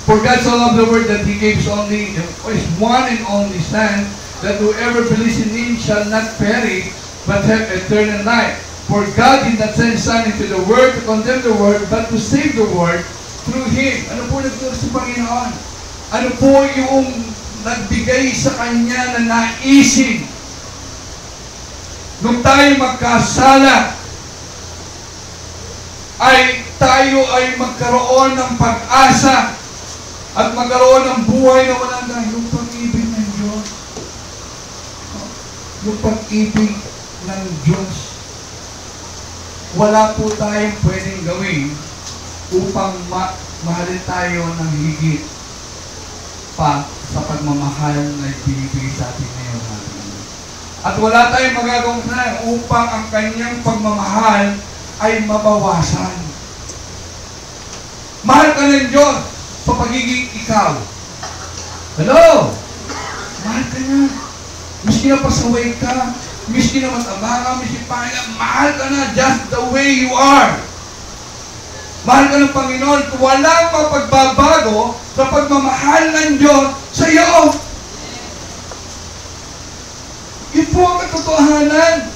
For God so loved the world that He gave His one and only Son, that whoever believes in Him shall not perish, but have eternal life. For God did not send His Son into the world to condemn the world, but to save the world through Him. Ano po nagturo sa Panginoon? Ano po yung nagbigay sa Kanya na naisin? Nung tayo magkasala, ay tayo ay magkaroon ng pag-asa at magkaroon ng buhay na walang hanggan. Yung pag-ibig ng Diyos. Yung pag-ibig ng Diyos. Wala po tayong pwedeng gawin upang mahalin tayo ng higit pa sa pagmamahal na ibinibigay sa atin ngayon natin. At wala tayong magagawang sana upang ang kanyang pagmamahal ay mabawasan. Mahal ka ng Diyos sa pagiging ikaw. Hello? Mahal ka na. Miski na pasaway ka, miski na mataba ka, miski pangit ka, mahal ka na just the way you are. Mahal ka ng Panginoon. Walang mapagbabago sa pagmamahal ng Diyos sa iyo. Yun po ang katotohanan.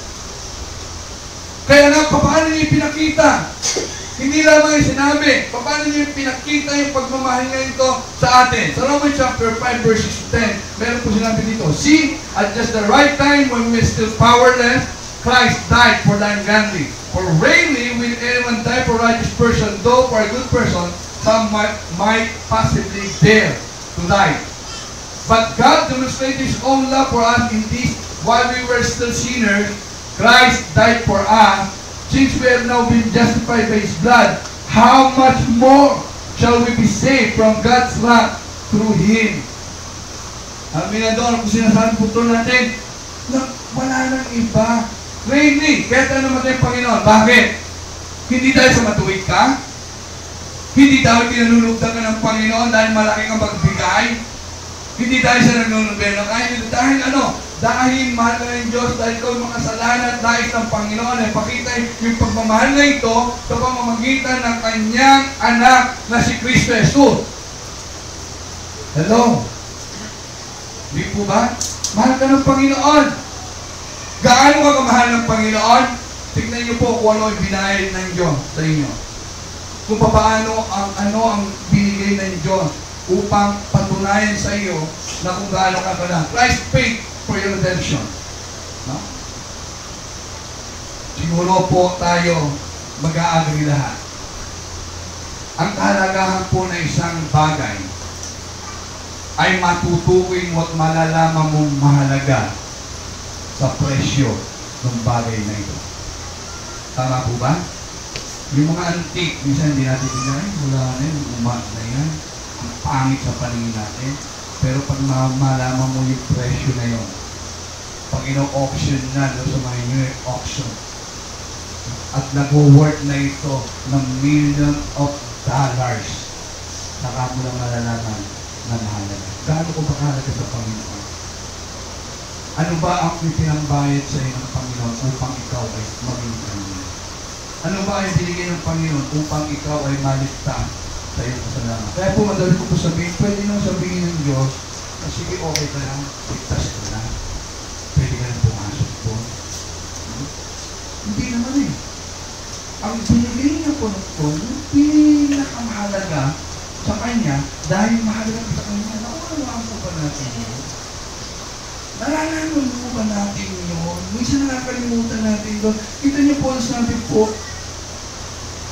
Kaya nga, paano niyo ipinakita? Hindi lamang yung sinabi. Paano niyo ipinakita yung pagmamahal niya ito sa atin? Sa Romans chapter 5 verse 10, meron po sinabi dito, see, at just the right time when we're still powerless, Christ died for the ungodly. For rarely will anyone die for a righteous person, though for a good person, some might possibly dare to die. But God demonstrated His own love for us in this, while we were still sinners, Christ died for us. Since we have now been justified by His blood, how much more shall we be saved from God's wrath through Him? Ang minador, kung sinasabi po ito natin, na wala nang iba. Really, kaya tayo namatay Panginoon. Bakit? Hindi dahil sa matuwid ka? Hindi dahil pinanunugdan ka ng Panginoon dahil malaki kang magbigay? Hindi dahil sa nanunubeno ka? Dahil ano? Dahil mahal ka ng Diyos, dahil ikaw yung makasalanan at nais ng Panginoon ay pakita yung pagmamahal na ito sa pamamagitan ng kanyang anak na si Kristo Jesus. Hello? Hindi po ba? Mahal ka ng Panginoon. Gaano ka kamahal ng Panginoon? Tignan niyo po kung ano ang binayad ng Diyos sa inyo. Kung paano ang binigay ng Diyos upang patunayan sa iyo na kung gaano ka pala. Christ paid for your redemption. No? Siguro po tayo mag-aagri lahat. Ang kahalagahan po na isang bagay ay matutukoy mo at malalaman mong mahalaga sa presyo ng bagay na ito. Tama po ba? Yung mga antique, minsan hindi natin tingnan, wala na yun, umat na yan, ang pangit sa paningin natin. Pero pag malaman mo yung presyo na yun, pag ino-auction na doon sa mga New York auction, at nag-worth na ito ng million of dollars, saka mo lang malalaman na mahalaga. Gaano ko mahalaga sa Panginoon? Ano ba ang ipinambayad sa iyo ng Panginoon upang ikaw ay maging kanya? Ano ba ang binigay ng Panginoon upang ikaw ay maligtas sa iyong kasalanan. Kaya po, madali ko po sabihin, pwede nang sabihin ng Diyos, na sige, okay ka lang, ligtas ka na. Pwede ka lang pumasok po. Hindi naman eh. Ang binigay niya po nito, yung pinakamahalaga sa Kanya, dahil mahalaga sa Kanya, nakuha po ba natin yun? Nalalaman mo ba natin yun? Minsan nakakalimutan natin doon. Kita niyo po ang sabi po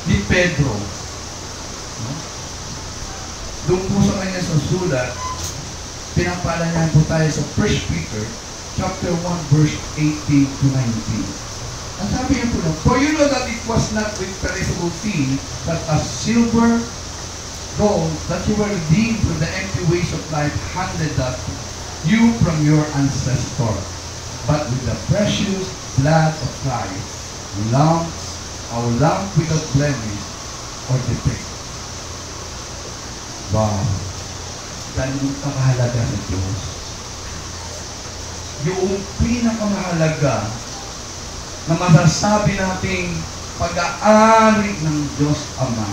ni Pedro. No? Doon po sa kanya sa sulat, pinapaalala po tayo sa 1 Peter chapter 1 verse 18 to 19. Ang sabi niya po na, for you know that it was not with perishable things, but as silver, gold, that you were redeemed from the empty ways of life handed up you from your ancestor, but with the precious blood of Christ, lamb without blemish or defect. Wow! Ganun kahalaga sa Diyos. Yung pinakamahalaga na masasabi nating pag-aari ng Diyos Ama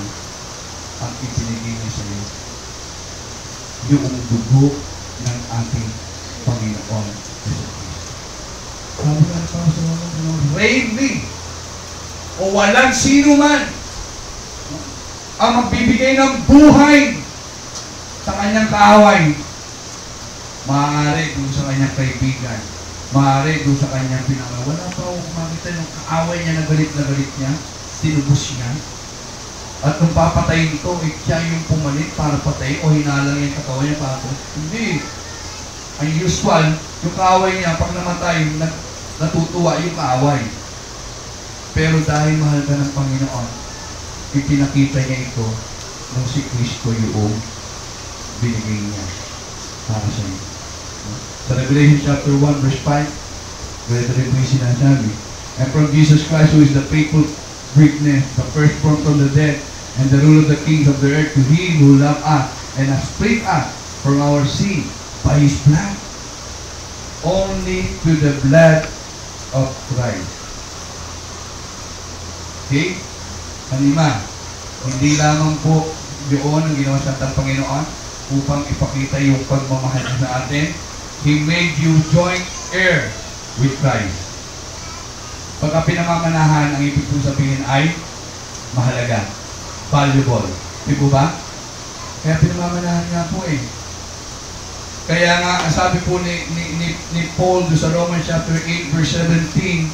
ang ibinigay niya sa iyo. Yung dugo ng ating Panginoon Jesus Christ. Sabi nga pa sa mga bravely o walang sino man ang magbibigay ng buhay sa kanyang kaaway. Maaari doon sa kanyang kaibigan. Maaari doon sa kanyang pinangalan. Wala pa ako makita ng kaaway niya na galit niya. Tinubos niya. At kung papatayin ito, siya yung pumalit para patayin o hinalang yung katawan niya para hindi. Ang usual, yung kaaway niya, pag namatay, natutuwa yung kaaway. Pero dahil mahal ka ng Panginoon, ipinakita niya ito nung si Kristo yung binigay niya para sa iyo. Sa Revelation chapter 1 verse 5, ganito rin po yung sinasabi. And from Jesus Christ, who is the faithful witness, the firstborn from the dead, and the ruler of the kings of the earth, to Him who loved us and has freed us from our sin by His blood, only to the blood of Christ. Okay? Panima, hindi lamang po yun ang ginawa sa ating Panginoon upang ipakita yung pagmamahal niya sa atin. He made you joint heir with Christ. Pagka pinamamanahan, ang ibig po sabihin ay mahalaga, valuable. Di po ba? Kaya pinamamanahan nga po eh. Kaya nga, sabi po ni Paul sa Romans chapter 8 verse 17,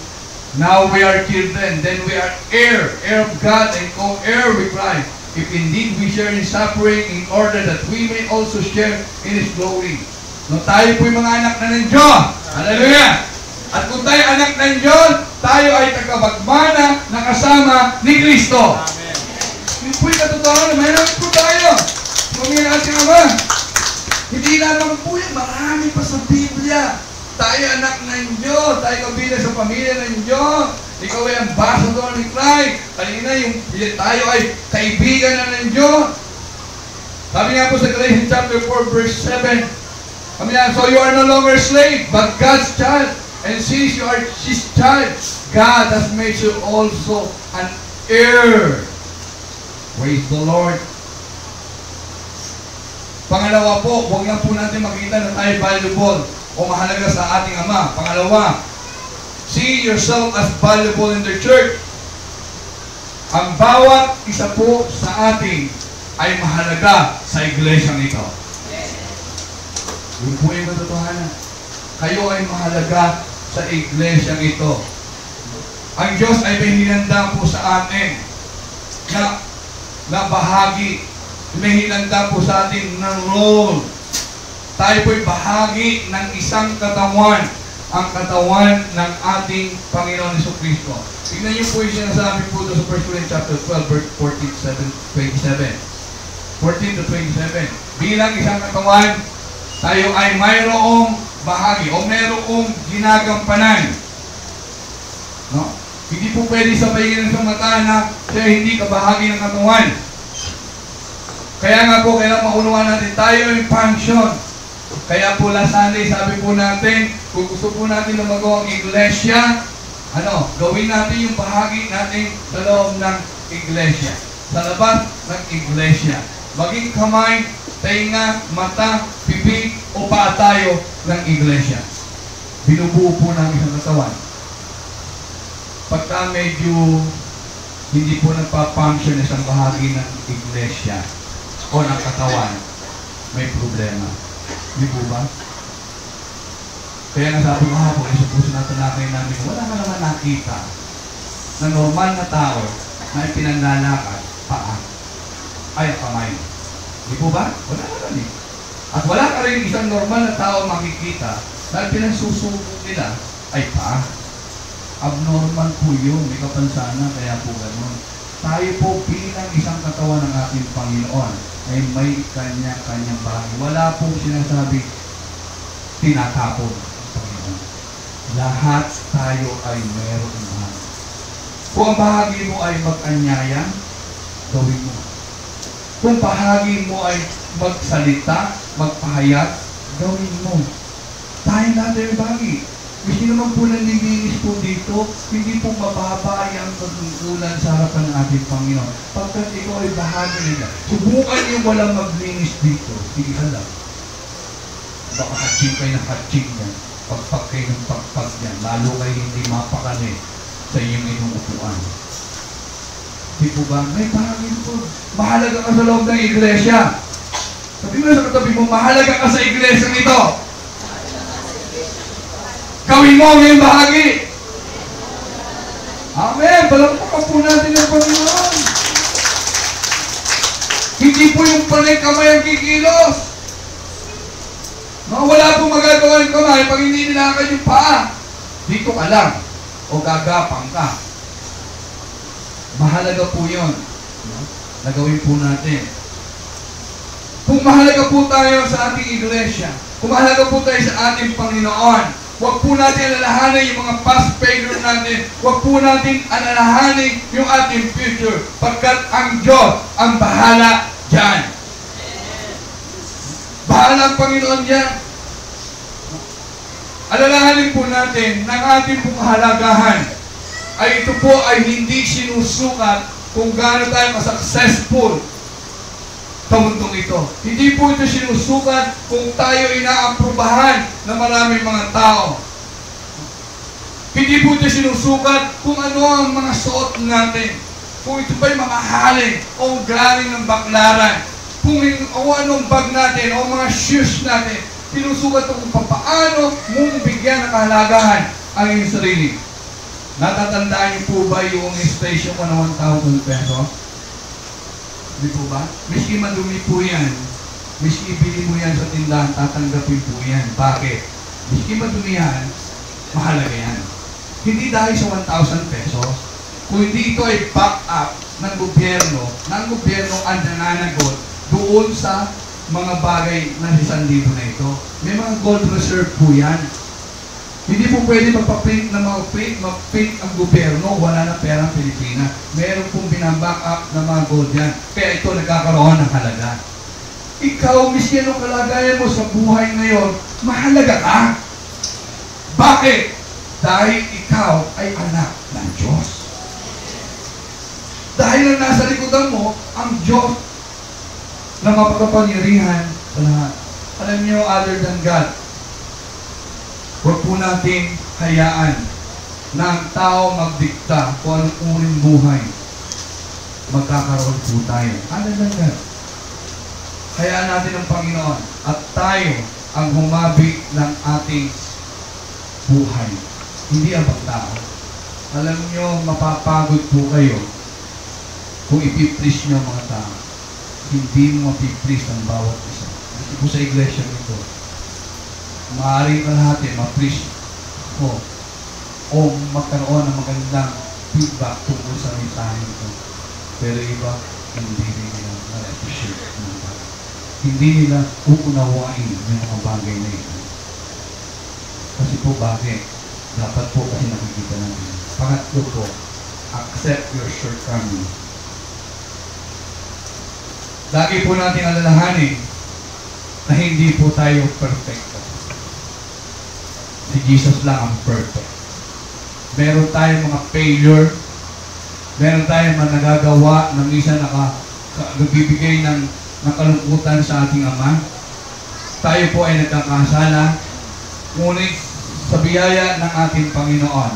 now we are children, then we are heir of God and co-heir with Christ, if indeed we share in suffering, in order that we may also share in His glory. No, tayo po'y mga anak na ng Diyos. Hallelujah! At kung tayo anak ng Diyos, tayo ay tagapagmana na kasama ni Kristo. Amen. Yun po'y katotohanan. Mayroon po tayo. Pamilya natin Ama. Hindi lamang po yan. Marami pa sa Biblia. Tayo anak ng Diyos. Tayo kabilang sa pamilya ng Diyos. Ikaw ay ambassador ni Christ. Kanina yung tayo ay kaibigan na ng Diyos. Sabi nga po sa Galatians chapter 4 verse 7, so you are no longer slave, but God's child. And since you are His child, God has made you also an heir. Praise the Lord. Pangalawa po, huwag lang po natin makita na tayo valuable o mahalaga sa ating Ama. Pangalawa, see yourself as valuable in the church. Ang bawat isa po sa atin ay mahalaga sa iglesyang ito. Yun po yung katotohanan. Kayo ay mahalaga sa iglesyang ito. Ang Diyos ay may hinanda po sa atin na bahagi. May hinanda po sa atin ng role. Tayo po'y bahagi ng isang katawan, ang katawan ng ating Panginoon Jesucristo. Tignan niyo po yung sinasabi po sa 1 Corinthians chapter 12, verse 14 to 27. Bilang isang katawan, tayo ay mayroong bahagi o mayroong ginagampanan. No? Hindi po pwede sabayin sa mata na siya hindi kabahagi ng katawan. Kaya nga po, kailangan maunawaan natin, tayo ay function. Kaya po last Sunday, sabi po natin, kung gusto po natin na magawa ang iglesia, gawin natin yung bahagi natin sa loob ng iglesia. Sa labas ng iglesia. maging kamay, tainga, mata, bibig, o paa tayo ng iglesia. Binubuo po namin ang katawan. Pagka medyo hindi po nagpa-function isang bahagi ng iglesia o ng katawan, may problema. Di po ba? Kaya nasabi ko nga po, isa po sa natin namin, wala ka naman nakita na normal na tao na ipinanlalakad, paa, ay kamay. Di po ba? Wala naman eh. At wala ka rin isang normal na tao makikita na pinagsusubo nila ay paa. Abnormal po yun, may kapansanan, kaya po gano'n. Tayo po bilang isang katawan ng ating Panginoon ay may kanya-kanyang bahagi. Wala po sinasabi tinatapon ang Panginoon. Lahat tayo ay mayroong bahagi. Kung ang bahagi mo ay mag-anyaya, gawin mo. Kung bahagi mo ay magsalita, magpahayag, gawin mo. Tayo natin yung bahagi. Hindi naman po nanlilinis po dito, hindi po mababa ang pagtungkulan sa harapan ng ating Panginoon. Pagkat ikaw ay bahagi nila. Subukan yung walang maglinis dito. Sige ka lang. Baka hatching kayo ng hatching yan. Pagpag kayo ng pagpag yan. Lalo kayo hindi mapakali sa inyong inuupuan. Di po ba? May bahagi po. Mahalaga ka sa loob ng iglesia. Sabi mo sa katabi mo, mahalaga ka sa iglesia nito. Gawin mo ngayong bahagi. Amen. Palakpakan po natin ang Panginoon. Hindi po yung panay kamay ang kikilos. No, wala pong magagawa ng kamay pag hindi nilakad yung paa. Dito ka lang. O gagapang ka. Mahalaga po yun. No? Nagawin po natin. Kung mahalaga po tayo sa ating iglesia, kung mahalaga po tayo sa ating Panginoon, huwag po natin alalahanin yung mga past failure natin. Huwag po natin alalahanin yung ating future. Pagkat ang Diyos ang bahala dyan. Bahala ang Panginoon dyan. Alalahanin po natin ng ating pong kahalagahan ay ito po ay hindi sinusukat kung gaano tayo ka-successful sa mundong ito. Hindi po ito sinusukat kung tayo inaaprubahan ng maraming mga tao. Hindi po ito sinusukat kung ano ang mga suot natin. Kung ito ba'y mamahalin o galing ng baklaran. Kung anong bag natin o mga shoes natin. Sinusukat ito kung paano mong bigyan ng kahalagahan ang iyong sarili. Natatandaan niyo po ba yung station ko na 1,000 pesos? Di po ba? Miski madumi po yan. Miski ibili mo yan sa tindahan, tatanggapin po yan. Bakit? Miski madumi yan, mahalaga yan. Hindi dahil sa 1,000 pesos, kung hindi ito ay back up ng gobyerno ang nananagot doon sa mga bagay na 1,000 na ito. May mga gold reserve po yan. Hindi po pwede magpa-print ng mga mag-print ang gobyerno, wala na perang Pilipinas. Meron pong binaback up ng mga gold yan. Kaya ito nagkakaroon ng halaga. Ikaw, miski anong kalagayan mo sa buhay ngayon, mahalaga ka. Bakit? Dahil ikaw ay anak ng Diyos. Dahil ang nasa likodan mo, ang Diyos na mapagkapangyarihan sa lahat. Alam niyo, other than God, huwag po natin hayaan na ang tao magdikta kung anong uring buhay. Magkakaroon po tayo. Ano lang yan? Hayaan natin ang Panginoon at tayo ang humabi ng ating buhay. Hindi ang pagtao. Alam nyo, mapapagod po kayo kung ipiplease nyo mga tao. Hindi mo mapiplease ang bawat isa. Kasi po sa iglesia nito, maaaring kalahati, ma-please ko o magkaroon ng magandang feedback tungkol sa mensahe ito. Pero iba, hindi nila na-appreciate ng bagay. Hindi nila uunawain yung mga bagay na ito. Kasi po bakit? Dapat po kasi nakikita natin. Pangatlo po, accept your shortcomings. Lagi po natin alalahanin na hindi po tayo perfecto. Si Jesus lang ang perfect. Meron tayong mga failure. Meron tayong mga nagagawa na minsan nagbibigay ng na kalungkutan sa ating Ama. Tayo po ay nagkakasala, ngunit sa biyaya ng ating Panginoon,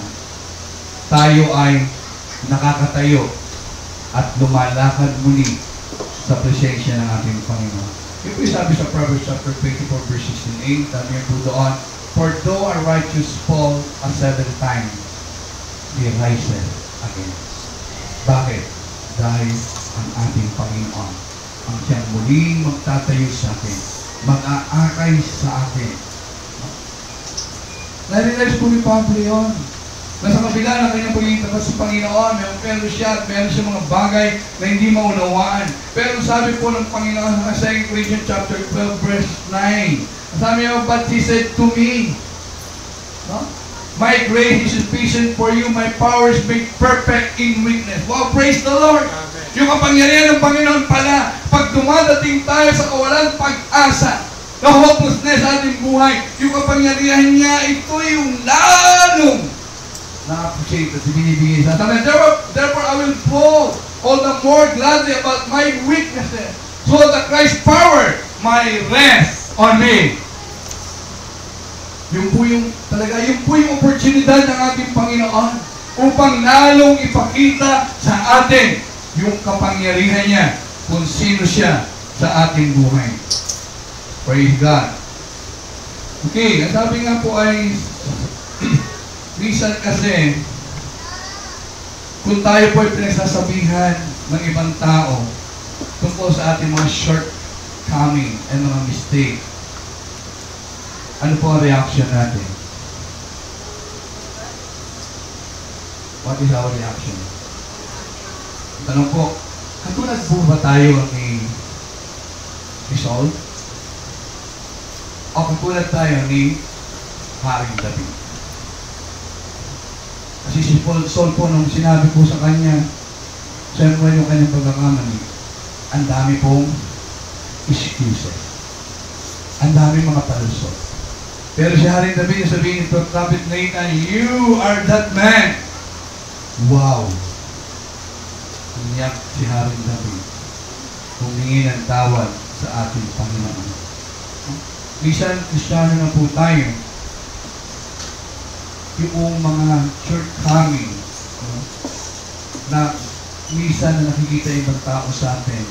tayo ay nakakatayo at lumalakad muli sa presensya ng ating Panginoon. Yung po sabi sa Proverbs chapter 24 verse 16, sabi po doon, "For though a righteous fall a 7 times, he rises again." Bakit? Dahil ang ating Panginoon ang siyang muling magtatayo sa atin, mag-aakay sa atin. Nare-realize po ni Pablo yun. Nasa kabila ng kanyang pagiging sa Panginoon, meron siya mga bagay na hindi maunawaan. Pero sabi po ng Panginoon sa 2 Corinthians chapter 12 verse 9, sabi niya, "But he said to me, no? My grace is sufficient for you, my power is made perfect in weakness." Wow, praise the Lord! Amen. Yung kapangyarihan ng Panginoon pala, pag dumadating tayo sa kawalan pag-asa, na hopelessness sa ating buhay, yung kapangyarihan niya, ito yung lalong na-appreciate at binibigay sa atin. Therefore, I will boast all the more gladly about my weaknesses, so that Christ's power may rest on me. Yun po yung oportunidad ng ating Panginoon upang lalong ipakita sa atin yung kapangyarihan niya kung sino siya sa ating buhay. Praise God. Okay, ang sabi nga po ay minsan kasi kung tayo po ay pinagsasabihan ng ibang tao tungkol sa ating mga shortcoming and mga mistake, ano po ang reaction natin? What is our reaction? Tanong po, katulad po ba tayo ni Saul? O katulad tayo ni Haring David? Kasi si Saul po, nung sinabi po sa kanya, siyempre yung kanyang pagkakamali, ang dami pong excuses. Ang dami mga palusot. Pero si Haring David, sabihin ni Prophet Nathan, "You are that man." Wow! Umiyak si Haring David. Humingi ng tawad sa ating Panginoon. Minsan, Kristiyano na po tayo, yung mga shortcoming na minsan na nakikita ibang tao sa atin,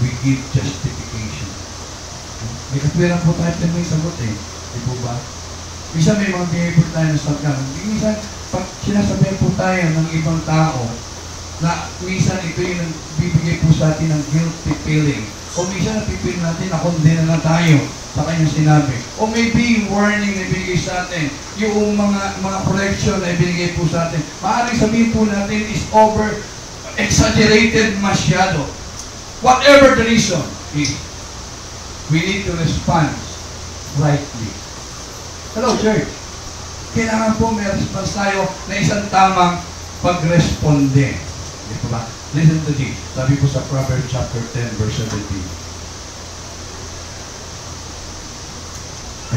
we give justification. May katwiran po tayo na may sagot eh. Di po ba? Minsan may mga behavior tayo na shortcoming. Minsan, pag sinasabihan po tayo ng ibang tao, na minsan ito yung bibigay po sa atin ng guilty feeling. O minsan napipil natin na kondena na tayo sa kanyang sinabi. O maybe warning na ibigay sa atin, yung mga correction na ibigay po sa atin, maaaring sabihin po natin is exaggerated masyado. Whatever the reason is, we need to respond rightly. Hello, church. Kailangan po may response tayo na isang tamang pag-responde. Ito ba? Listen to this. Sabi po sa Proverbs chapter 10 verse 17.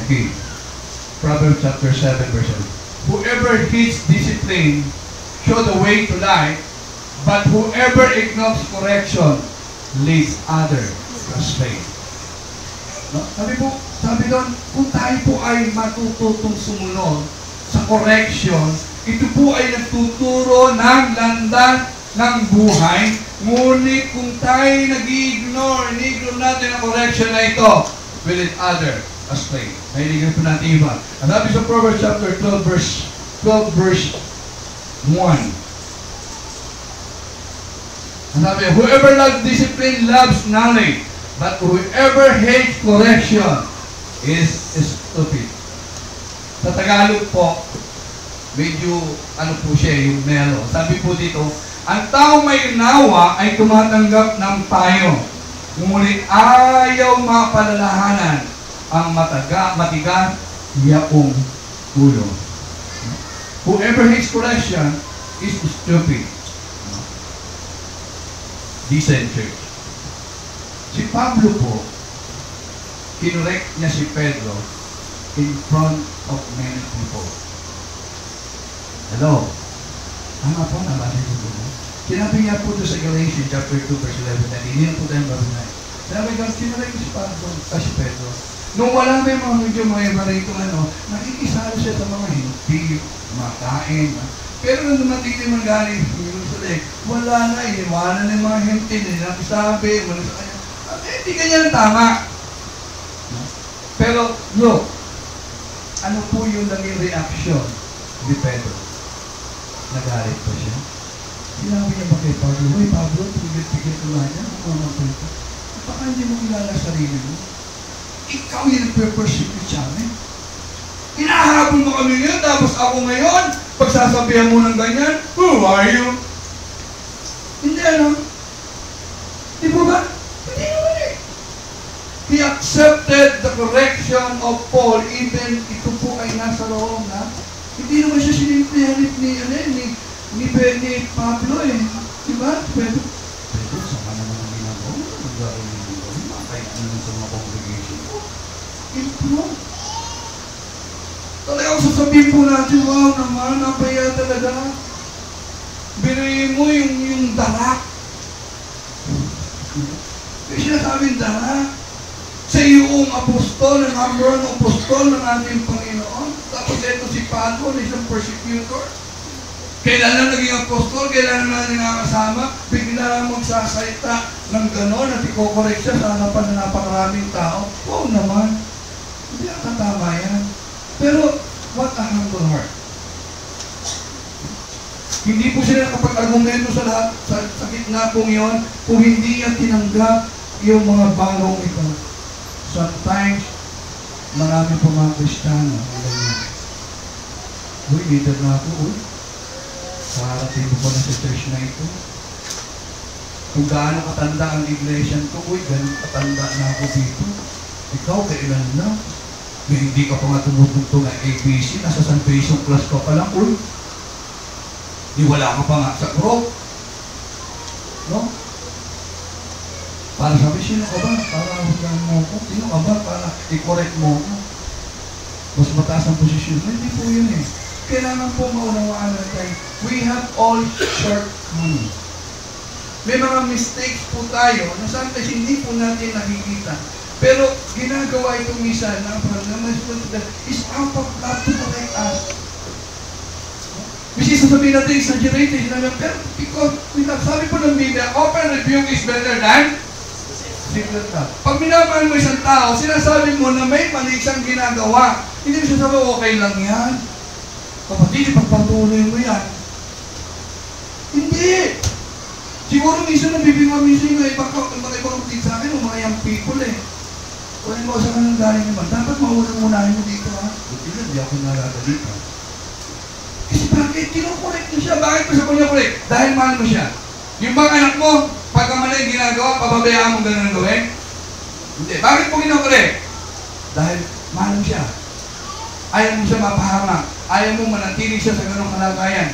Okay. Proverbs chapter 7 verse 7. Whoever heeds discipline show the way to life, but whoever ignores correction leads others astray. No? Sabi doon, kung tayo po ay matututong sumunod sa correction, ito po ay nagtuturo ng landas ng buhay, ngunit kung tayo nag-ignore natin ang correction na ito, will it other astray. Nahiligyan po natin iba. Ang sabi sa Proverbs chapter 12 verse 1. Ang sabi, whoever loves discipline loves knowledge, but whoever hates correction is stupid. Sa Tagalog po, medyo po siya, yung melo. Sabi po dito, ang taong may unawa ay tumatanggap ng payo, ngunit ayaw mapalalahanan ang matigas yaong ulo. Whoever hates correction is stupid. Decent church. Si Pablo po, kinorek niya si Pedro in front of many people. Hello? Tama po, nabasa niyo po. Sinabi niya po ito sa Galatians chapter 2 verse 11 na hindi na po tayo babinay. Sabi ko, kinalay ko si Pablo, si Pedro. Nung wala may mga medyo rito, nakikisalo siya sa mga hindi, makain. Pero nung dumating yung mga galing, wala na, iniwanan ng mga hindi, nila sabi, wala sa kanya. Hindi ganyan tama. Pero, look, ano po yung naging reaction ni Pedro? Nagalit pa siya. Sinabi niya ba kay Pablo, "Uy, Pablo, tigil-tigil ko na niya, ako naman po ito. Baka hindi mo kilala sarili mo. Ikaw yung nagpe-persecute sa amin. Hinahabol mo kami ngayon, tapos ako ngayon, pagsasabihan mo ng ganyan, who are you?" Hindi ano? Di po ba? Hindi naman eh. He accepted the correction of Paul, even ito po ay nasa loob na. Hindi naman siya sinimplihanip ni Pablo eh. Diba? Pero, sama naman ang ginagawa mo. Maglaro ng ginagawa. Makakaya naman sa mga congregation ko. Improve. Talagang sasabihin po natin, wow naman, napaya talaga. Birayin mo yung darak. May sinasabing darak. Sa iyong apostol, ang number one apostol ng ating Panginoon. Tapos ito si Pablo, isang persecutor. Kailan na naging apostol, kailan na nakasama, bigla magsasalita ng gano'n at ikokorek siya sa harapan na napakaraming tao. Wow naman. Hindi nakatama yan. Pero, what a humble heart. Hindi po sila nakapag-argumento sa lahat, sa gitna pong yun, kung hindi niya tinanggap yung mga bagong ito. Sometimes, marami po mga Kristiyano. Uy, leader na ako, uy. Parating mo pa na sa church na ito. Kung gaano katanda ang iglesia ko, uy, ganun katanda na ako dito. Ikaw, kailan na? Hindi ka pa nga tumutugtog ng ABC, nasa San Pedro class ka pa lang, uy. Di wala ka pa nga sa group. No? Para sabi, sino ka ba? Para huwag mo ko. Sino ka ba? Para i-correct mo ko. Mas mataas ang posisyon. Hindi po yun eh. Kailangan po maunawaan natin. We have all shortcomings. May mga mistakes po tayo na sometimes hindi po natin nakikita. Pero ginagawa itong isa na is out of love to correct us. Kasi sasabihin natin, exaggerated namin, pero because sabi po ng Biblia, open rebuke is better than secret love. Pag minamahal mo isang tao, sinasabi mo na may mali siyang ginagawa. Hindi mo siya sabi, okay lang yan. Kapatid, ipagpatuloy mo yan. Hindi! Siguro minsan nabibigwa minsan yung ibang kapatid sa akin, mga young people eh. Kung mo sa kanang galing naman, dapat maunang-unahin mo dito ha. Buti na, di ako naragalita. Kasi bakit? Kinukorek mo siya. Bakit mo siya kinukorek? Dahil mahal mo siya. Yung mga anak mo, pagka mali ginagawa, pababayaan mo gano'n ang gawin? Hindi. Bakit mo kinukorek? Dahil mahal mo siya. Ayaw mo siya mapahamak. Ayaw mo manatili siya sa gano'ng kalagayan.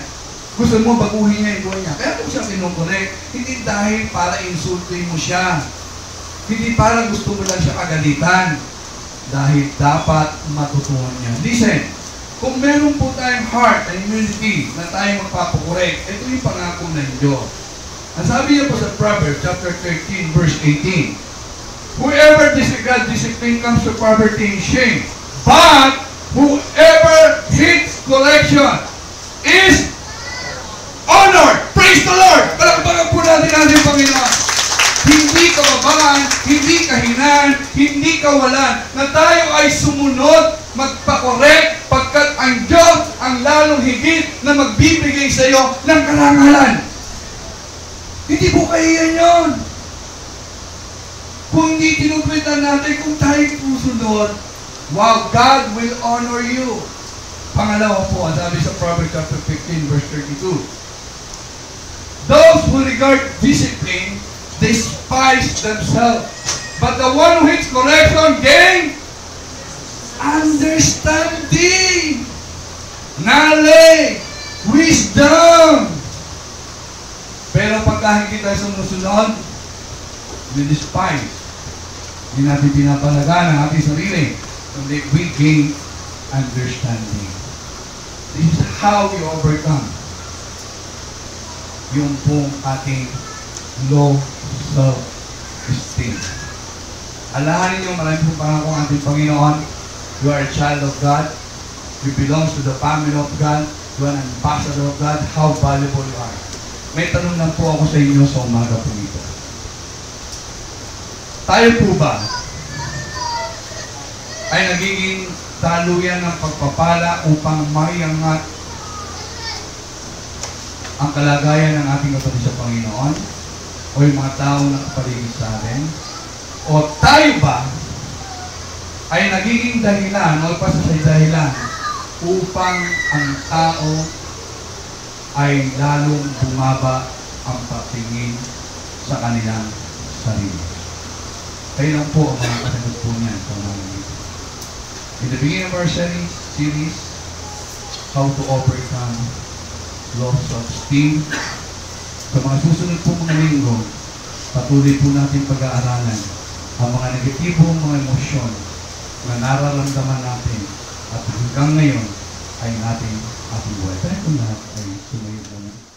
Gusto mo baguhin niya yung buhay niya. Kaya mo siya kinukorek. Hindi dahil para insultuin mo siya. Hindi para gusto mo lang siya kagalitan. Dahil dapat matutunan niya. Listen, kung meron po tayong heart and immunity na tayo magpapakorek, ito yung pangako ng Diyos. Ang sabi niya po sa Proverbs chapter 13 verse 18, whoever disregards discipline comes to poverty and shame, but whoever heeds correction is honored. Praise the Lord! Palakpakan po natin natin, Panginoon. Hindi kababangan, hindi kahinaan, hindi kawalan, na tayo ay sumunod, magpakorek, pagkat ang Diyos ang lalong higit na magbibigay sa iyo ng karangalan. Hindi po kahiyan yun. Kung hindi tinutwitan natin, kung tayo pusunod, wow, God will honor you. Pangalawa po, ang sabi sa Proverbs chapter 15, verse 32. Those who regard discipline despise themselves, but the one who hates correction gain understanding, knowledge, wisdom. Pero pagka hindi tayo sumusunod, we despise. Hindi natin pinapalagaan ang ating sarili. Kundi we gain understanding. This is how we overcome yung pong ating low self-esteem. Alahanin niyo, marami pong pangako ang ating Panginoon. You are a child of God. You belong to the family of God. You are an ambassador of God. How valuable you are. May tanong lang po ako sa inyo sa umaga po ito. Tayo po ba ay nagiging daluyan ng pagpapala upang maiangat ang kalagayan ng ating kapatid sa Panginoon o yung mga tao na kapaligid sa atin? O tayo ba ay nagiging dahilan o pasasay dahilan upang ang tao ay lalong bumaba ang patingin sa kanilang sarili? Kayo lang po ang mga kasagot po niyan sa mga nito. In the beginning of our series, how to overcome loss of esteem. Sa mga susunod po mga linggo, patuloy po natin pag-aaralan ang mga negatibong mga emosyon na nararamdaman natin at hanggang ngayon ay natin ating buhay. Tayo po lahat ay sumayo muna.